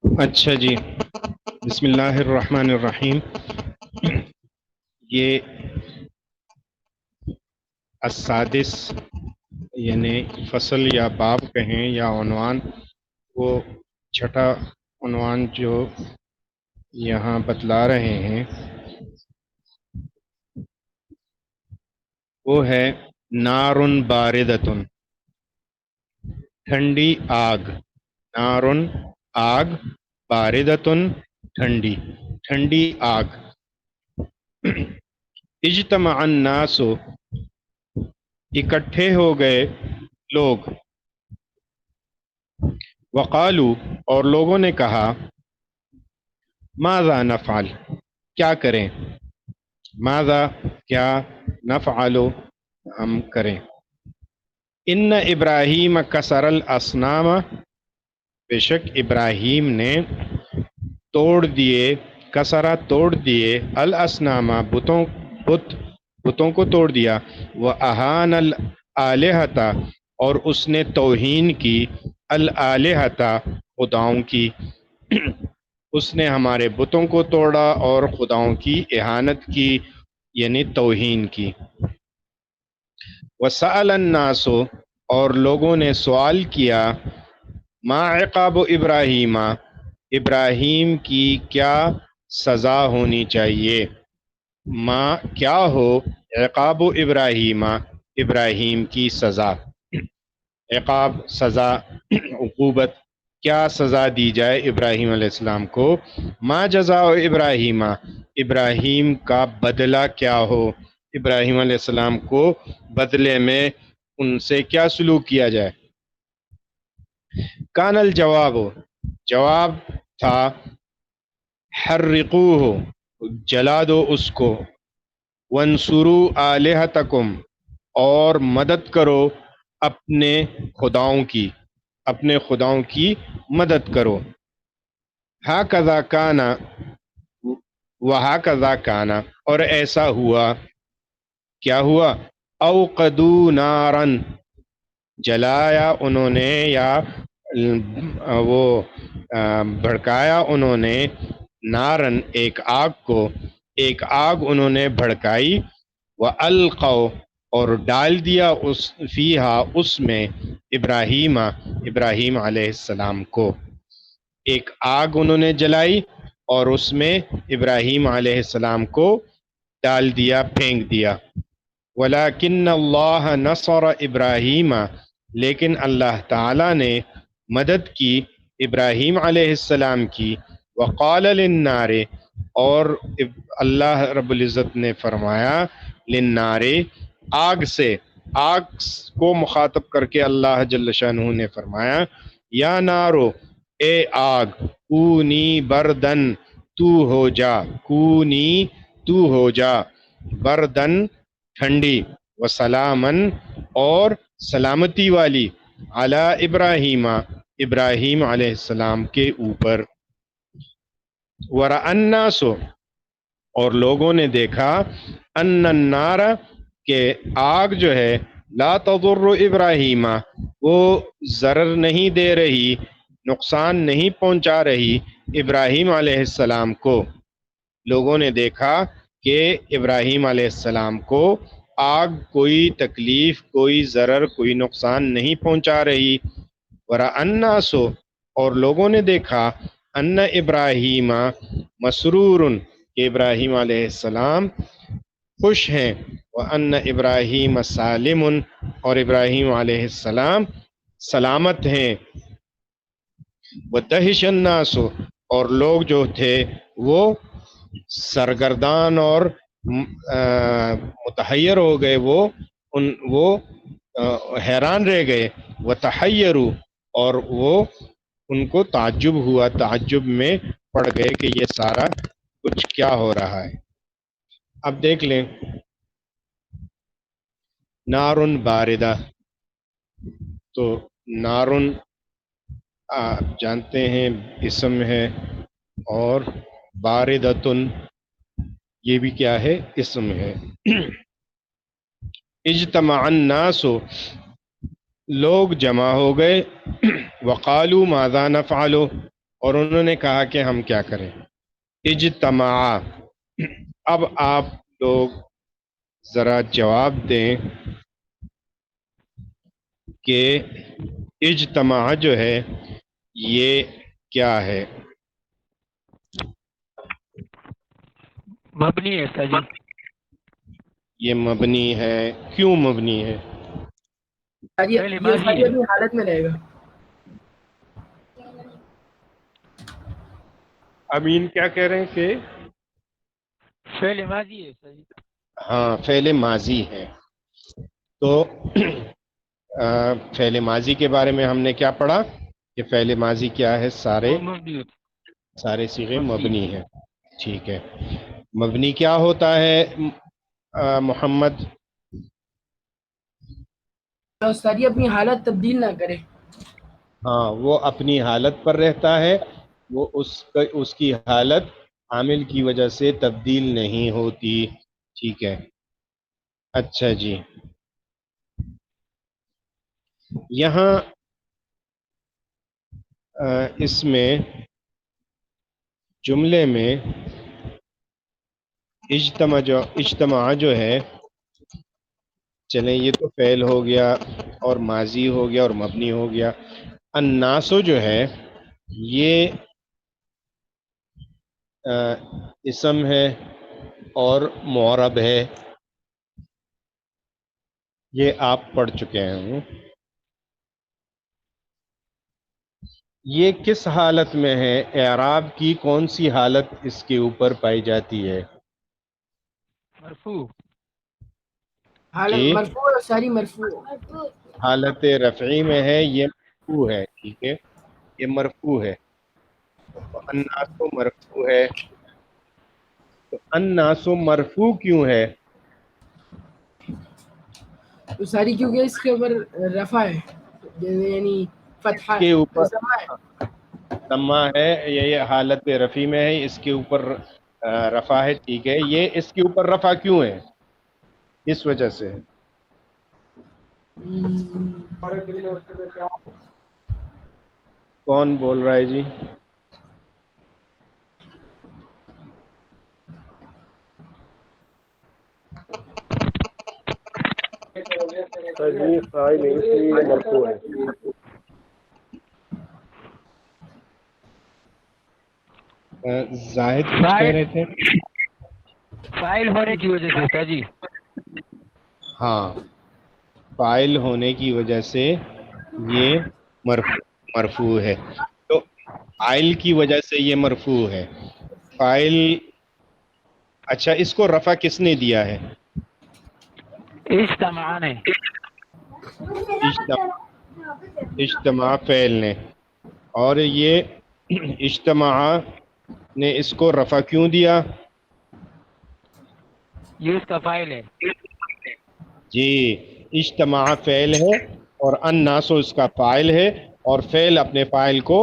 اچھا جی، بسم اللہ الرحمن الرحیم. یہ السادس یعنی فصل یا باب کہیں یا عنوان، وہ چھٹا عنوان جو یہاں بتلا رہے ہیں وہ ہے نارن باردتن، ٹھنڈی آگ. نارن آگ، باردتن ٹھنڈی، ٹھنڈی آگ. اجتمع الناس، اکٹھے ہو گئے لوگ. وقالو، اور لوگوں نے کہا ماذا نفعل، کیا کریں. ماذا، کیا، نفعل، ہم کریں. ان ابراہیم کسر الاصنام، بے شک ابراہیم نے توڑ دیے، کسرا توڑ دیے، الاصنام بتوں کو توڑ دیا. وَأَهَانَ الْآلِهَةَ، اور اس نے توہین کی، الآلِهَةَ خداؤں کی. اس نے ہمارے بتوں کو توڑا اور خداؤں کی اہانت کی، یعنی توہین کی. وَسَأَلَ النَّاسُ، اور لوگوں نے سوال کیا، ما عقاب ابراہیم، ابراہیم کی کیا سزا ہونی چاہیے. ما، کیا ہو، عقاب ابراہیم، ابراہیم کی سزا. عقاب، سزا، عقوبت، کیا سزا دی جائے ابراہیم علیہ السلام کو. ما جزاء ابراہیم، ابراہیم کا بدلہ کیا ہو، ابراہیم علیہ السلام کو بدلے میں ان سے کیا سلوک کیا جائے. کان الجواب، جواب تھا، حرقوہ، جلا دو اس کو. وانصروا آلہتکم، اور مدد کرو اپنے خداؤں کی، اپنے خداؤں کی مدد کرو. ہاکذا کانا، وہاکذا کانا، اور ایسا ہوا. کیا ہوا. اوقدوا نارن، جلایا انہوں نے یا وہ بھڑکایا انہوں نے، نارن ایک آگ کو، ایک آگ انہوں نے بھڑکائی. وَأَلْقَوْا، اور ڈال دیا اس فیہا، اس میں، ابراہیم، ابراہیم علیہ السلام کو. ایک آگ انہوں نے جلائی اور اس میں ابراہیم علیہ السلام کو ڈال دیا، پھینک دیا. وَلَكِنَّ اللَّهَ نَصَرَ ابراہیم، لیکن اللہ تعالیٰ نے مدد کی ابراہیم علیہ السلام کی. وقال للنار، اور اللہ رب العزت نے فرمایا، للنار، آگ سے، آگ کو مخاطب کر کے اللہ جل شانہ نے فرمایا، یا نارو، اے آگ، کونی بردن، تو ہو جا، کونی، تو ہو جا، بردن ٹھنڈی، وسلامن، اور سلامتی والی، علی ابراہیم، ابراہیم علیہ السلام کے اوپر. ورأى الناس، اور لوگوں نے دیکھا، ان النار، کہ آگ جو ہے، لا تضر ابراہیم، وہ ضرر نہیں دے رہی، نقصان نہیں پہنچا رہی ابراہیم علیہ السلام کو. لوگوں نے دیکھا کہ ابراہیم علیہ السلام کو آگ کوئی تکلیف، کوئی ضرر، کوئی نقصان نہیں پہنچا رہی. ورأى الناس، اور لوگوں نے دیکھا ان ابراہیم مسرور کہ ابراہیم علیہ السلام خوش ہیں، وان ابراہیم سالم اور ابراہیم علیہ السلام سلامت ہیں، وَدَهِشَ النَّاسُ اور لوگ جو تھے وہ سرگردان اور متحیر ہو گئے، وہ حیران رہ گئے، وَتَحَيَّرُوا اور وہ ان کو تعجب ہوا، تعجب میں پڑ گئے کہ یہ سارا کچھ کیا ہو رہا ہے۔ اب دیکھ لیں، نارن باردہ، تو نارن آپ جانتے ہیں اسم ہے، اور باردتن یہ بھی کیا ہے، اسم ہے۔ اجتمع الناس لوگ جمع ہو گئے، وقالوا ماذا نفعل اور انہوں نے کہا کہ ہم کیا کریں۔ اجتماع، اب آپ لوگ ذرا جواب دیں کہ اجتماع جو ہے یہ کیا ہے؟ مبنی ہے سر جی۔ یہ مبنی ہے، کیوں مبنی ہے؟ فعل ماضی یہ ہے۔ اپنی حالت میں رہے گا۔ امین کیا کہہ رہے ہیں کہ فعل ماضی ہے سر جی۔ ہاں فعل ماضی ہے، تو فعل ماضی کے بارے میں ہم نے کیا پڑھا کہ فعل ماضی کیا ہے؟ وہ مبنی ہوتا سارے صیغے مبنی۔ مبنی ہیں۔ ٹھیک ہے، مبنی کیا ہوتا ہے محمد؟ تو ساری اپنی حالت تبدیل نہ کرے۔ ہاں، وہ اپنی حالت پر رہتا ہے، وہ اس کی حالت عامل کی وجہ سے تبدیل نہیں ہوتی۔ ٹھیک ہے، اچھا جی، یہاں اس میں جملے میں اجتماع جو ہے، چلیں یہ تو فعل ہو گیا اور ماضی ہو گیا اور مبنی ہو گیا۔ الناسو جو ہے یہ اسم ہے اور معرب ہے، یہ آپ پڑھ چکے ہیں۔ یہ کس حالت میں ہے؟ اعراب کی کون سی حالت اس کے اوپر پائی جاتی ہے؟ مرفوع۔ حالت جی، مرفوع اور ساری مرفوع۔ حالت رفعی میں ہے، یہ مرفوع ہے۔ ٹھیک ہے، یہ مرفوع ہے، الناس مرفوع ہے۔ تو الناس مرفوع کیوں ہے؟ تو ساری کیونکہ اس کے اوپر رفع ہے، یعنی فتحہ اس کے اوپر ضمہ ہے۔ ضمہ ہے، یہ حالت رفعی میں ہے، اس کے اوپر رفع ہے۔ ٹھیک ہے، یہ اس کے اوپر رفع کیوں ہے؟ اس وجہ سے کون بول رہا ہے جی؟ زاہد کچھ کہہ رہے تھے؟ فاعل ہونے کی وجہ سے سر جی۔ ہاں، فاعل ہونے کی وجہ سے یہ مرفوع ہے۔ تو فاعل کی وجہ سے یہ مرفوع ہے۔ فاعل، اچھا اس کو رفع کس نے دیا ہے؟ اجتماع نے۔ اجتماع فعل نے، اور یہ اجتماع نے اس کو رفع کیوں دیا؟ یہ اس کا فاعل ہے۔ جی، اجتماع فعل ہے اور الناس اس کا فاعل ہے، اور فعل اپنے فاعل کو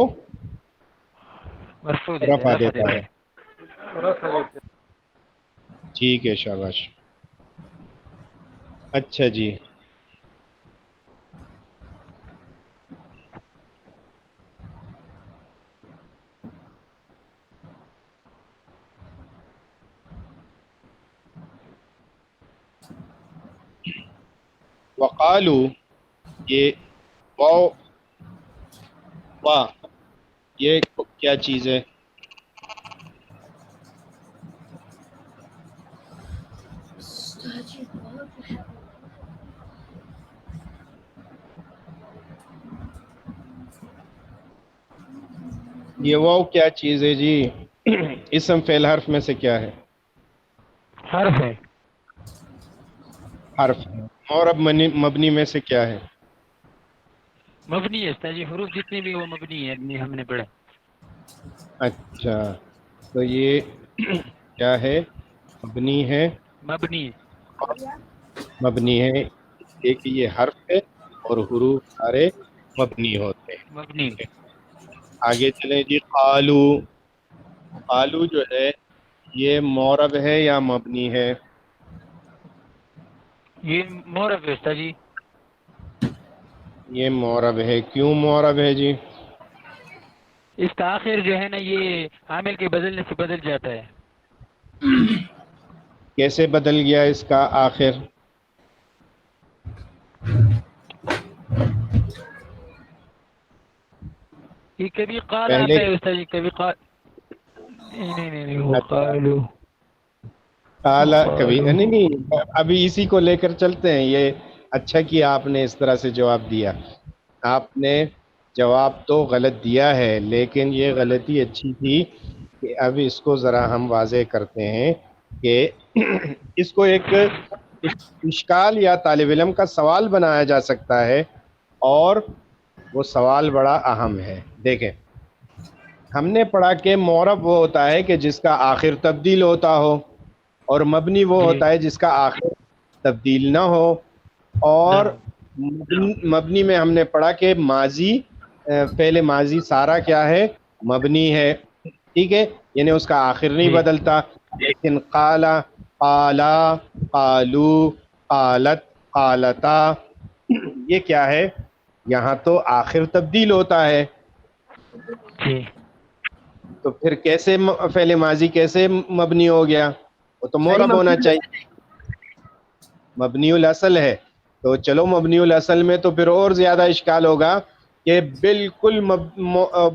مرفوع رفع دیتا دیتا ہے۔ ہے۔ ٹھیک ہے، شاباش۔ اچھا جی، وقالو، یہ واو وا یہ کیا چیز ہے؟ یہ واو کیا چیز ہے جی؟ اسم فعل حرف میں سے کیا ہے؟ حرف ہے. حرف ہے. اور اب مبنی میں سے کیا ہے؟ مبنی ہے استاد جی، حروف جتنے بھی وہ مبنی ہے، ابنی ہم نے پڑھا. اچھا تو یہ کیا ہے؟ مبنی ہے. مبنی. مبنی ہے اس لیے کہ یہ حرف ہے اور حروف سارے مبنی ہوتے ہیں. مبنی. ٹھیک ہے، آگے چلیں جی. قالو، قالو جو ہے یہ معرب ہے یا مبنی ہے؟ یہ معرب ہے استاد جی. یہ معرب ہے. کیوں معرب ہے جی؟ اس کا آخر جو ہے نا یہ عامل کے بدلنے سے بدل جاتا ہے. کیسے بدل گیا اس کا آخر؟ یہ کبھی قال پہلے آتا ہے استاد جی، کبھی قال. نہیں وہ قالو. کالا کبھی قالو. نہیں نہیں، ابھی اسی کو لے کر چلتے ہیں. یہ اچھا کیا آپ نے اس طرح سے جواب دیا. آپ نے جواب تو غلط دیا ہے لیکن یہ غلطی اچھی تھی کہ اب اس کو ذرا ہم واضح کرتے ہیں کہ اس کو ایک اشکال یا طالب علم کا سوال بنایا جا سکتا ہے، اور وہ سوال بڑا اہم ہے. دیکھیں، ہم نے پڑھا کہ معرب وہ ہوتا ہے کہ جس کا آخر تبدیل ہوتا ہو، اور مبنی وہ جی. ہوتا ہے جس کا آخر تبدیل نہ ہو. نہ اور ہو. مبنی میں ہم نے پڑھا کہ ماضی، پہلے ماضی سارا کیا ہے؟ مبنی ہے. ٹھیک ہے، یعنی اس کا آخر نہیں جی. بدلتا. لیکن قالا، قالا، قالو، قالت، قالتا، یہ کیا ہے؟ یہاں تو آخر تبدیل ہوتا ہے. جی. تو پھر کیسے فعل ماضی کیسے مبنی ہو گیا؟ وہ تو صحیح معرب ہونا مبنی چاہیے. مبنی الاصل ہے. تو چلو مبنی الاصل میں تو پھر اور زیادہ اشکال ہوگا کہ بالکل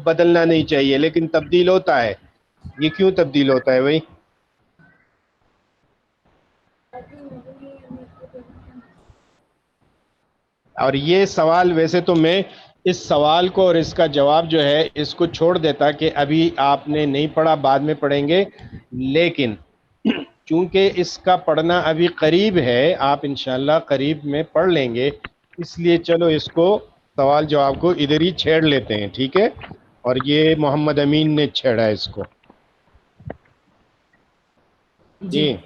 بدلنا نہیں چاہیے لیکن تبدیل ہوتا ہے. یہ کیوں تبدیل ہوتا ہے بھائی؟ اور یہ سوال ویسے تو میں اس سوال کو اور اس کا جواب جو ہے اس کو چھوڑ دیتا کہ ابھی آپ نے نہیں پڑھا، بعد میں پڑھیں گے. لیکن چونکہ اس کا پڑھنا ابھی قریب ہے، آپ انشاءاللہ قریب میں پڑھ لیں گے، اس لیے چلو اس کو سوال جواب کو ادھر ہی چھیڑ لیتے ہیں. ٹھیک ہے، اور یہ محمد امین نے چھیڑا اس کو. جی. جی،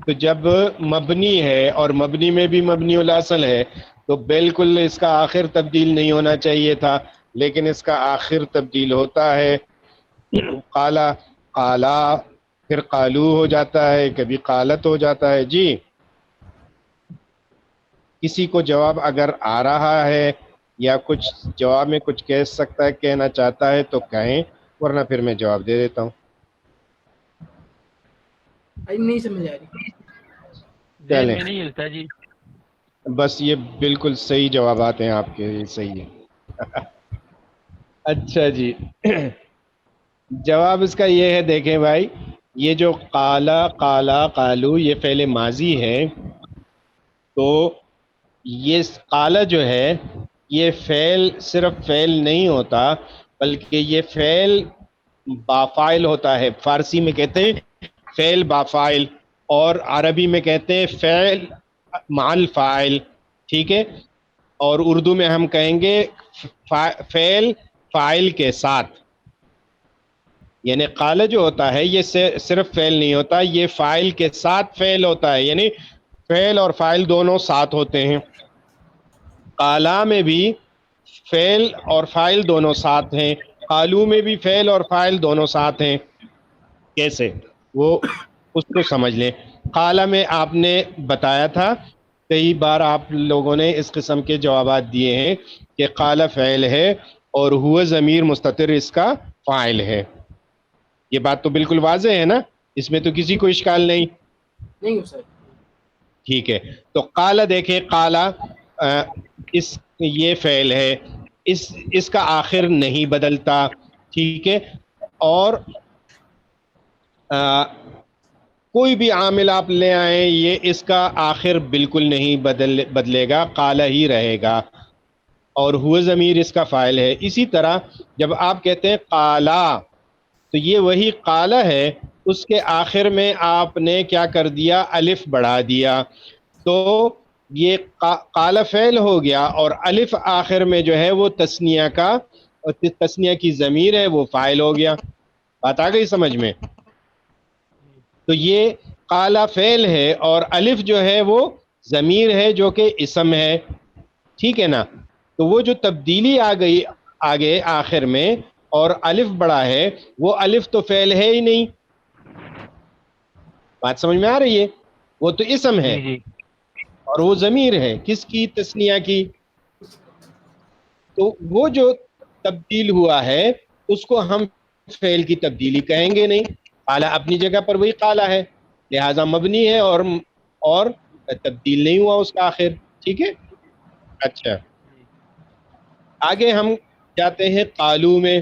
تو جب مبنی ہے اور مبنی میں بھی مبنی الاصل ہے تو بالکل اس کا آخر تبدیل نہیں ہونا چاہیے تھا، لیکن اس کا آخر تبدیل ہوتا ہے. قالا، قالا، پھر قالو ہو جاتا ہے، کبھی قالت ہو جاتا ہے. جی، کسی کو جواب اگر آ رہا ہے یا کچھ جواب میں کچھ کہہ سکتا ہے، کہنا چاہتا ہے تو کہیں، ورنہ پھر میں جواب دے دیتا ہوں. نہیں سمجھ آ رہی. ذہن چلیں، میں نہیں ہلتا جی. بس یہ بالکل صحیح جوابات ہیں آپ کے، یہ صحیح ہے. اچھا جی، جواب اس کا یہ ہے. دیکھیں بھائی، یہ جو قالا، قالا، قالو یہ فعل ماضی ہے، تو یہ قالا جو ہے یہ فعل صرف فعل نہیں ہوتا بلکہ یہ فعل بافائل ہوتا ہے. فارسی میں کہتے ہیں فعل بافائل، اور عربی میں کہتے ہیں فعل مع الفاعل. ٹھیک ہے، اور اردو میں ہم کہیں گے فعل فاعل کے ساتھ. یعنی قال جو ہوتا ہے یہ صرف فعل نہیں ہوتا، یہ فاعل کے ساتھ فعل ہوتا ہے، یعنی فعل اور فاعل دونوں ساتھ ہوتے ہیں. قالا میں بھی فعل اور فاعل دونوں ساتھ ہیں، قالو میں بھی فعل اور فاعل دونوں ساتھ ہیں. کیسے؟ وہ اس کو سمجھ لیں. قالا میں آپ نے بتایا تھا، کئی بار آپ لوگوں نے اس قسم کے جوابات دیے ہیں کہ قال فعل ہے اور ہوا ضمیر مستتر اس کا فاعل ہے. یہ بات تو بالکل واضح ہے نا، اس میں تو کسی کو اشکال نہیں. نہیں ہو سر. ٹھیک ہے، تو قال دیکھیں، قال اس یہ فعل ہے، اس کا آخر نہیں بدلتا. ٹھیک ہے. اور کوئی بھی عامل آپ لے آئیں یہ اس کا آخر بالکل نہیں بدلے گا, قال ہی رہے گا, اور ہوئے ضمیر اس کا فاعل ہے. اسی طرح جب آپ کہتے ہیں قالا تو یہ وہی قالا ہے, اس کے آخر میں آپ نے کیا کر دیا, الف بڑھا دیا, تو یہ قالا فعل ہو گیا, اور الف آخر میں جو ہے وہ تثنیہ کی ضمیر ہے, وہ فاعل ہو گیا. بات آ گئی سمجھ میں؟ تو یہ قالا فعل ہے اور الف جو ہے وہ ضمیر ہے جو کہ اسم ہے. ٹھیک ہے نا. تو وہ جو تبدیلی آ گئی آگے آخر میں اور الف بڑا ہے, وہ الف تو فعل ہے ہی نہیں. بات سمجھ میں آ رہی ہے؟ وہ تو اسم ہے جی اور وہ ضمیر ہے کس کی, تثنیہ کی. تو وہ جو تبدیل ہوا ہے اس کو ہم فعل کی تبدیلی کہیں گے نہیں. قالا اپنی جگہ پر وہی قالا ہے, لہذا مبنی ہے اور تبدیل نہیں ہوا اس کا آخر. ٹھیک ہے. اچھا, آگے ہم جاتے ہیں قالو میں.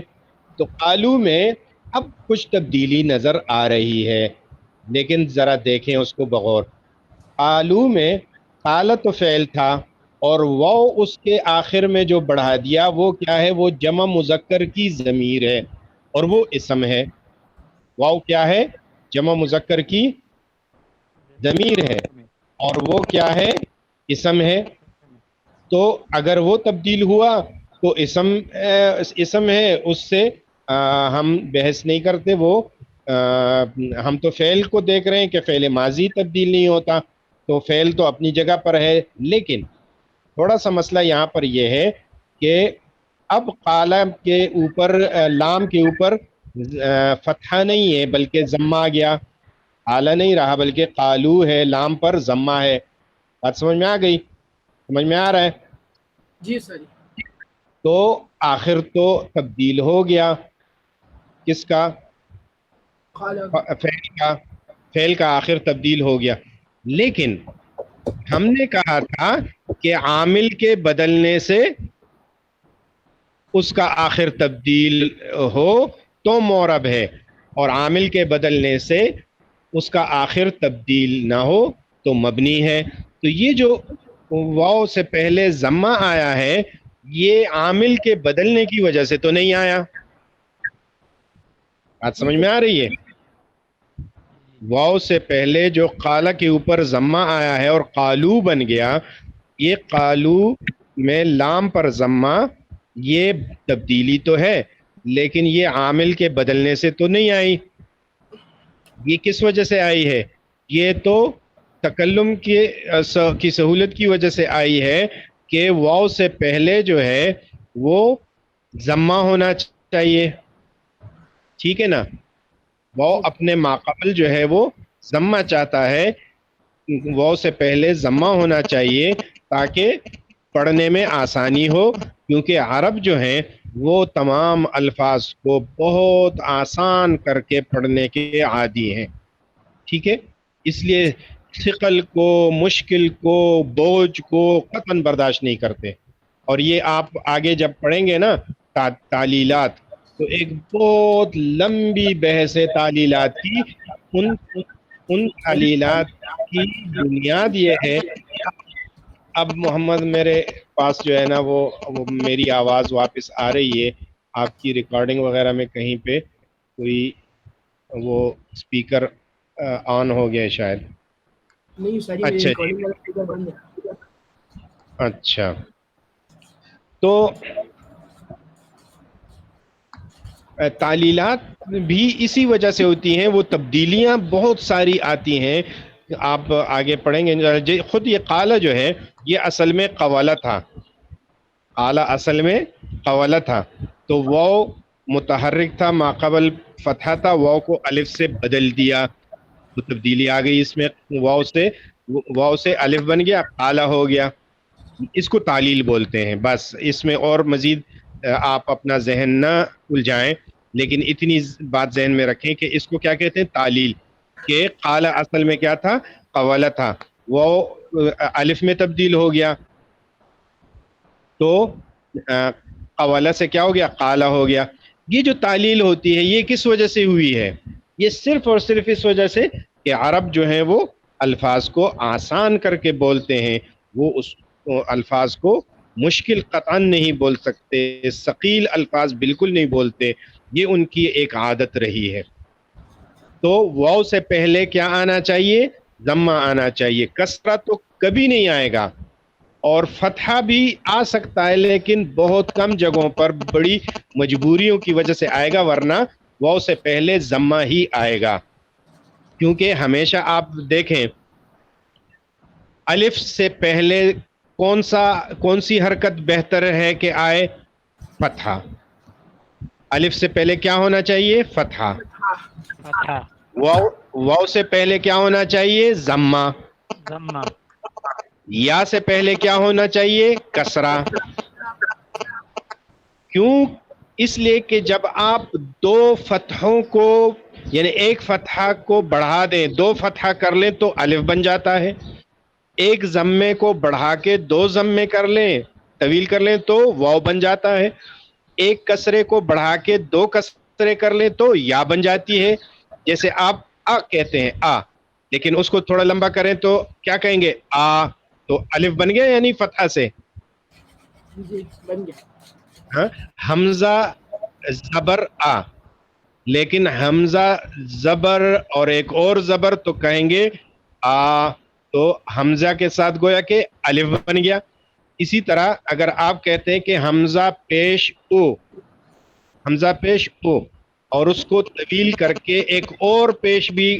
تو قالو میں اب کچھ تبدیلی نظر آ رہی ہے, لیکن ذرا دیکھیں اس کو بغور. قالو میں قال تو فعل تھا اور واو اس کے آخر میں جو بڑھا دیا وہ کیا ہے, وہ جمع مذکر کی ضمیر ہے اور وہ اسم ہے. واو کیا ہے, جمع مذکر کی ضمیر ہے اور وہ کیا ہے, اسم ہے. تو اگر وہ تبدیل ہوا تو اسم ہے, اس سے ہم بحث نہیں کرتے. وہ ہم تو فعل کو دیکھ رہے ہیں کہ فعل ماضی تبدیل نہیں ہوتا, تو فعل تو اپنی جگہ پر ہے. لیکن تھوڑا سا مسئلہ یہاں پر یہ ہے کہ اب قالا کے اوپر لام کے اوپر فتحہ نہیں ہے بلکہ ضمہ آ گیا. قالا نہیں رہا بلکہ قالو ہے, لام پر ضمہ ہے. بات سمجھ میں آ گئی؟ سمجھ میں آ رہا ہے؟ جی سر. تو آخر تو تبدیل ہو گیا کس کا, فعل کا آخر تبدیل ہو گیا. لیکن ہم نے کہا تھا کہ عامل کے بدلنے سے اس کا آخر تبدیل ہو تو معرب ہے, اور عامل کے بدلنے سے اس کا آخر تبدیل نہ ہو تو مبنی ہے. تو یہ جو واو سے پہلے ضمہ آیا ہے یہ عامل کے بدلنے کی وجہ سے تو نہیں آیا. بات سمجھ میں آ رہی ہے؟ واو سے پہلے جو قالا کے اوپر ضمہ آیا ہے اور قالو بن گیا, یہ قالو میں لام پر ضمہ یہ تبدیلی تو ہے لیکن یہ عامل کے بدلنے سے تو نہیں آئی. یہ کس وجہ سے آئی ہے, یہ تو تکلم کی سہولت کی وجہ سے آئی ہے کہ واو سے پہلے جو ہے وہ ضمہ ہونا چاہیے. ٹھیک ہے نا. واو اپنے ماقبل جو ہے وہ ضمہ چاہتا ہے, واو سے پہلے ضمہ ہونا چاہیے تاکہ پڑھنے میں آسانی ہو, کیونکہ عرب جو ہیں وہ تمام الفاظ کو بہت آسان کر کے پڑھنے کے عادی ہیں. ٹھیک ہے. اس لیے ثقل کو, مشکل کو, بوجھ کو قطعاً برداشت نہیں کرتے. اور یہ آپ آگے جب پڑھیں گے نا تعلیلات, تو ایک بہت لمبی بحث ہے تعلیلات کی. ان تعلیلات کی بنیاد یہ ہے. اب محمد میرے پاس جو ہے نا وہ میری آواز واپس آ رہی ہے, آپ کی ریکارڈنگ وغیرہ میں کہیں پہ کوئی وہ اسپیکر آن ہو گیا شاید. نہیں سر, اچھا ریکارڈنگ اچھا. تو تعلیلات بھی اسی وجہ سے ہوتی ہیں, وہ تبدیلیاں بہت ساری آتی ہیں. آپ آگے پڑھیں گے. خود یہ قالا جو ہے یہ اصل میں قوالا تھا. قالا اصل میں قوالا تھا, تو واو متحرک تھا, ماقبل فتحہ تھا, واو کو الف سے بدل دیا تو تبدیلی آ گئی اس میں. واو سے الف بن گیا, قالا ہو گیا. اس کو تعلیل بولتے ہیں. بس اس میں اور مزید آپ اپنا ذہن نہ الجھائیں, لیکن اتنی بات ذہن میں رکھیں کہ اس کو کیا کہتے ہیں, تعلیل. کہ قالا اصل میں کیا تھا, قوالا تھا, وہ الف میں تبدیل ہو گیا. تو قوالا سے کیا ہو گیا؟ قالا ہو گیا. یہ جو تعلیل ہوتی ہے یہ کس وجہ سے ہوئی ہے؟ یہ صرف اور صرف اس وجہ سے کہ عرب جو ہیں وہ الفاظ کو آسان کر کے بولتے ہیں، وہ اس الفاظ کو مشکل قطعاً نہیں بول سکتے، ثقیل الفاظ بالکل نہیں بولتے، یہ ان کی ایک عادت رہی ہے. تو واو سے پہلے کیا آنا چاہیے؟ ضمہ آنا چاہیے. کسرہ تو کبھی نہیں آئے گا، اور فتحہ بھی آ سکتا ہے لیکن بہت کم جگہوں پر بڑی مجبوریوں کی وجہ سے آئے گا، ورنہ واو سے پہلے ضمہ ہی آئے گا. کیونکہ ہمیشہ آپ دیکھیں الف سے پہلے کون سی حرکت بہتر ہے کہ آئے؟ فتحہ. الف سے پہلے کیا ہونا چاہیے؟ فتحہ. اچھا واو سے پہلے کیا ہونا چاہیے؟ ضمہ. ضمہ. یا سے پہلے کیا ہونا چاہیے؟ کسرہ. کیوں؟ اس لیے کہ جب آپ دو فتحوں کو یعنی ایک فتحہ کو بڑھا دیں، دو فتحہ کر لیں تو الف بن جاتا ہے. ایک ضمے کو بڑھا کے دو ضمے کر لیں، طویل کر لیں تو واو بن جاتا ہے. ایک کسرے کو بڑھا کے دو کسرے کر لیں تو یا بن جاتی ہے. جیسے آپ آ کہتے ہیں آ، لیکن اس کو تھوڑا لمبا کریں تو کیا کہیں گے؟ آ. تو الف بن گیا یعنی فتحہ سے. جی بن گیا. ہاں، حمزہ زبر آ، لیکن حمزہ زبر اور ایک اور زبر تو کہیں گے آ، تو حمزہ کے ساتھ گویا کہ الف بن گیا. اسی طرح اگر آپ کہتے ہیں کہ حمزہ پیش او، حمزہ پیش او، اور اس کو طویل کر کے ایک اور پیش بھی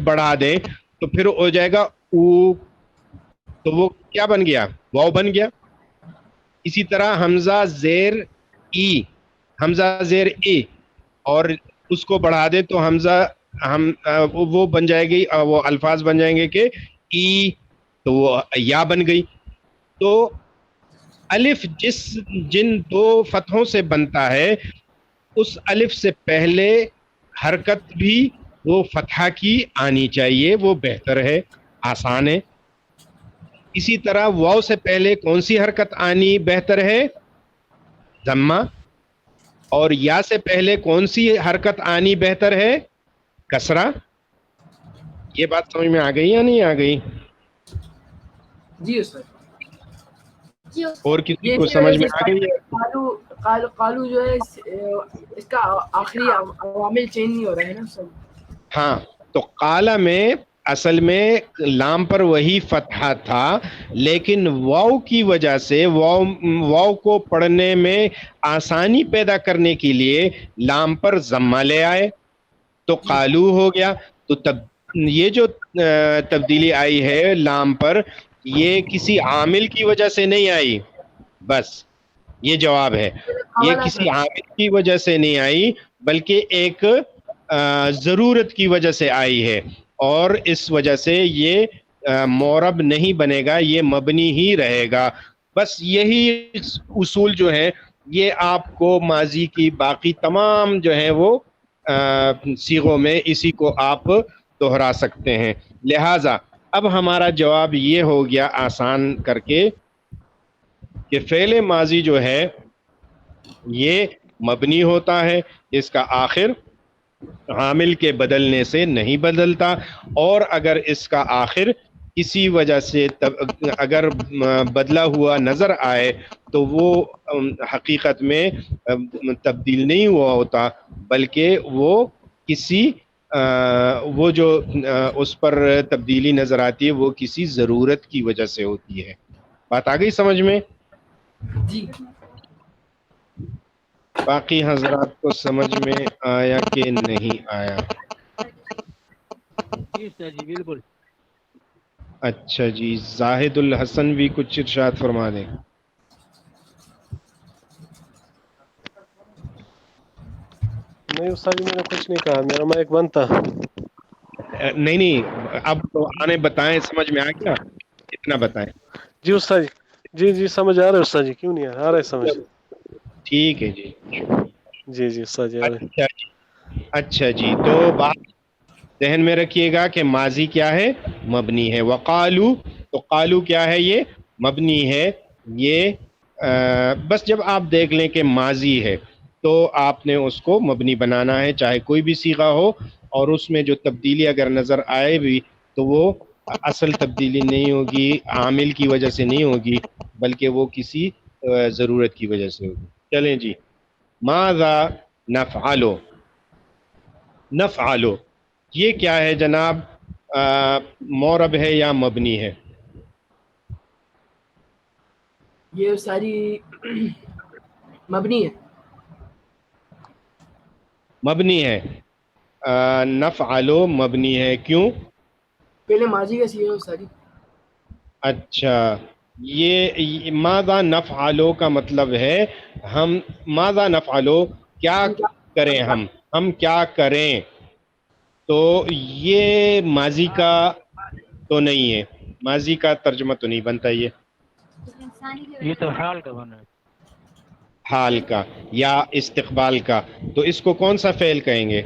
بڑھا دیں تو پھر ہو جائے گا او، تو وہ کیا بن گیا؟ واو بن گیا. اسی طرح حمزہ زیر ای، حمزہ زیر ای، اور اس کو بڑھا دے تو حمزہ وہ بن جائے گی، وہ الفاظ بن جائیں گے کہ ای، تو وہ یا بن گئی. تو الف جن دو فتحوں سے بنتا ہے اس الف سے پہلے حرکت بھی وہ فتحہ کی آنی چاہیے، وہ بہتر ہے، آسان ہے. اسی طرح واو سے پہلے کون سی حرکت آنی بہتر ہے؟ ضمہ. اور یا سے پہلے کون سی حرکت آنی بہتر ہے؟ کسرہ. یہ بات سمجھ میں آ گئی یا نہیں آ گئی؟ جی استاد. جی اور کسی یہ کو سمجھ میں آ گئی ہے؟ قالو جو ہے اس کا آخری عوامل چینج نہیں ہو رہا ہے نا سب. ہاں، تو قالا میں اصل میں لام پر وہی فتحہ تھا، لیکن واو کی وجہ سے واو کو پڑھنے میں آسانی پیدا کرنے کے لیے لام پر ضمہ لے آئے تو قالو ہو گیا. تو یہ جو تبدیلی آئی ہے لام پر، یہ کسی عامل کی وجہ سے نہیں آئی، بس یہ جواب ہے. یہ کسی عامل کی وجہ سے نہیں آئی بلکہ ایک ضرورت کی وجہ سے آئی ہے، اور اس وجہ سے یہ مورب نہیں بنے گا، یہ مبنی ہی رہے گا. بس یہی اصول جو ہے یہ آپ کو ماضی کی باقی تمام جو ہے وہ صیغوں میں اسی کو آپ دہرا سکتے ہیں. لہٰذا اب ہمارا جواب یہ ہو گیا آسان کر کے کہ فعل ماضی جو ہے یہ مبنی ہوتا ہے، اس کا آخر عامل کے بدلنے سے نہیں بدلتا، اور اگر اس کا آخر کسی وجہ سے اگر بدلا ہوا نظر آئے تو وہ حقیقت میں تبدیل نہیں ہوا ہوتا، بلکہ وہ کسی وہ جو اس پر تبدیلی نظر آتی ہے وہ کسی ضرورت کی وجہ سے ہوتی ہے. بات آ گئی سمجھ میں؟ جی. باقی حضرات کو سمجھ میں آیا کہ نہیں آیا؟ جی استاد جی بالکل. اچھا جی، زاہد الحسن بھی کچھ ارشاد فرما دیں. نہیں استاد جی میں نے کچھ نہیں کہا، میرا مائک بند تھا. نہیں اب تو آنے بتائیں، سمجھ میں آ گیا اتنا بتائیں. جی استاد جی، جی سمجھ آ رہا ہے استاد جی، کیوں نہیں آ رہا ہے سمجھ. ٹھیک ہے جی. جی جی استاد جی آ رہے ہیں. اچھا جی، تو بات ذہن میں رکھیے گا کہ ماضی کیا ہے؟ مبنی ہے. وقالو، تو قالو کیا ہے؟ یہ مبنی ہے. یہ بس جب آپ دیکھ لیں کہ ماضی ہے تو آپ نے اس کو مبنی بنانا ہے، چاہے کوئی بھی صیغہ ہو، اور اس میں جو تبدیلی اگر نظر آئے بھی تو وہ اصل تبدیلی نہیں ہوگی، عامل کی وجہ سے نہیں ہوگی، بلکہ وہ کسی ضرورت کی وجہ سے ہوگی۔ چلیں جی، ماذا نفعلو، نفعلو یہ کیا ہے جناب؟ مورب ہے یا مبنی ہے؟ یہ ساری مبنی ہے۔ مبنی ہے، نفعلو مبنی ہے، کیوں؟ پہلے ماضی کا صیغہ ساری۔ اچھا، یہ ماذا نفعلو کا مطلب ہے ہم ماذا نفعلو کیا ہم کیا کریں، ہم کیا کریں، تو یہ ماضی کا تو نہیں ہے، ماضی کا ترجمہ تو نہیں بنتا یہ تو حال کا بنا ہے۔ حال کا یا استقبال کا، تو اس کو کون سا فعل کہیں گے؟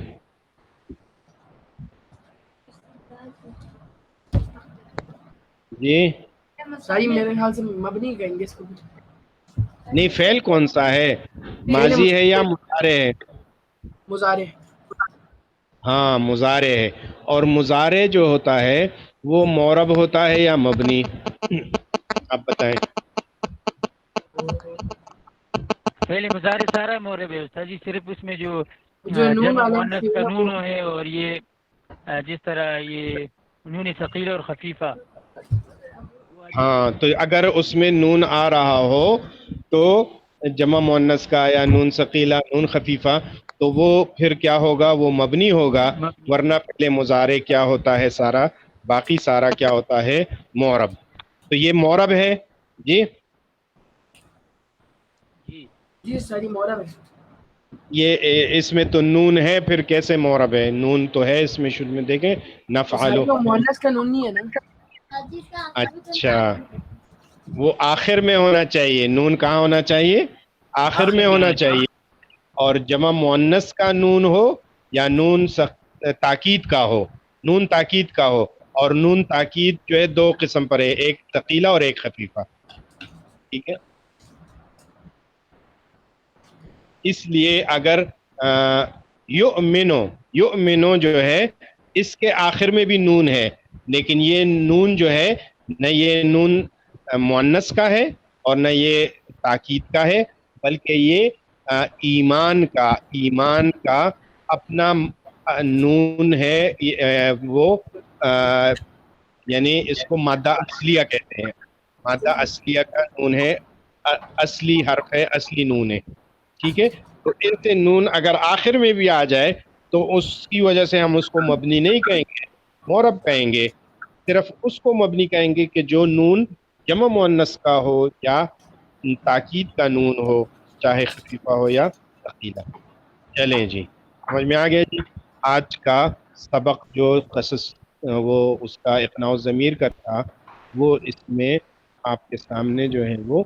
جی ساری میرے خیال سے مبنی کہیں گے اس کو۔ نہیں، فعل کون سا ہے؟ ماضی ہے یا مضارع ہے؟ مضارع۔ ہاں مضارع ہے، اور مضارع جو ہوتا ہے وہ مورب ہوتا ہے یا مبنی؟ آپ بتائیں۔ پہلے مضارع سارا مورب ہے استاد جی، صرف اس میں جو جو نون جمع والا مؤنث کا صیغہ نون ہے، اور یہ جس طرح یہ نون ثقیلہ اور خفیفہ۔ ہاں تو اگر اس میں نون آ رہا ہو تو جمع مؤنث کا یا نون ثقیلہ نون خفیفہ، تو وہ پھر کیا ہوگا؟ وہ مبنی ہوگا، ورنہ پہلے مضارع کیا ہوتا ہے؟ سارا، باقی سارا کیا ہوتا ہے؟ مورب۔ تو یہ مورب ہے جی، جی ساری مورب ہے۔ یہ اس میں تو نون ہے، پھر کیسے مورب ہے؟ نون تو ہے اس میں شروع میں، دیکھیں نفعلو۔ ساری کو مؤنث کا نون نہیں ہے نا۔ اچھا، وہ آخر میں ہونا چاہیے، نون کہاں ہونا چاہیے؟ آخر میں ہونا چاہیے، اور جمع مؤنث کا نون ہو یا نون تاکید کا ہو، نون تاکید کا ہو، اور نون تاکید جو ہے دو قسم پر ہے، ایک ثقیلہ اور ایک خفیفہ، ٹھیک ہے؟ اس لیے اگر یؤمنو جو ہے اس کے آخر میں بھی نون ہے، لیکن یہ نون جو ہے نہ یہ نون مؤنث کا ہے اور نہ یہ تاکید کا ہے، بلکہ یہ ایمان کا اپنا نون ہے، وہ یعنی اس کو مادہ اصلیہ کہتے ہیں، مادہ اصلیہ کا نون ہے، اصلی حرف ہے، اصلی نون ہے، ٹھیک ہے؟ تو ان سے نون اگر آخر میں بھی آ جائے تو اس کی وجہ سے ہم اس کو مبنی نہیں کہیں گے، مورب کہیں گے، صرف اس کو مبنی کہیں گے کہ جو نون جمع مؤنث کا ہو یا تاکید کا نون ہو، چاہے خفیفہ ہو یا ثقیلہ۔ چلیں جی، سمجھ میں آ گیا جی؟ آج کا سبق جو قصص وہ اس کا اقناع الضمیر کا تھا، وہ اس میں آپ کے سامنے جو ہے وہ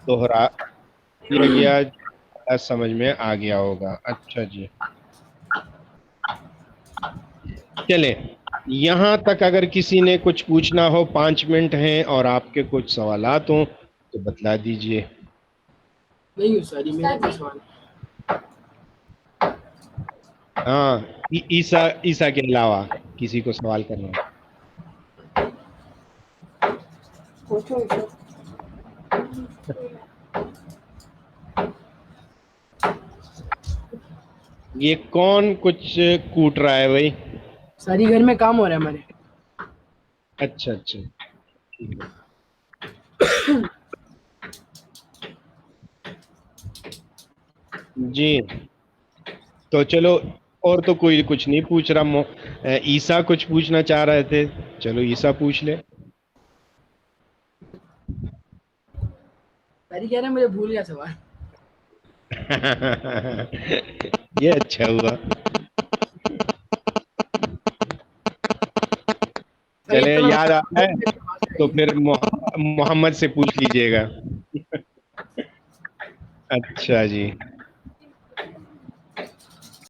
دوہرا دیا گیا، سمجھ میں آ گیا ہوگا۔ اچھا جی، چلیں یہاں تک اگر کسی نے کچھ پوچھنا ہو، 5 منٹ ہیں، اور آپ کے کچھ سوالات ہوں تو بتلا دیجئے۔ نہیں ساری میرا کوئی سوال ہے۔ ہاں، عیسیٰ کے علاوہ کسی کو سوال کرنا ہو۔ پوچھو یہ کون کچھ کوٹ رہا ہے بھائی؟ ساری گھر میں کام ہو رہا ہے ہمارے۔ اچھا اچھا، جی تو چلو، اور تو کوئی کچھ نہیں پوچھ رہا، عیسیٰ کچھ پوچھنا چاہ رہے تھے، چلو عیسیٰ پوچھ لے۔ ساری کہہ رہے ہیں مجھے بھول گیا سوال۔ یہ اچھا ہوا، چلے یاد آتا ہے تو پھر محمد سے پوچھ لیجئے گا۔ اچھا جی،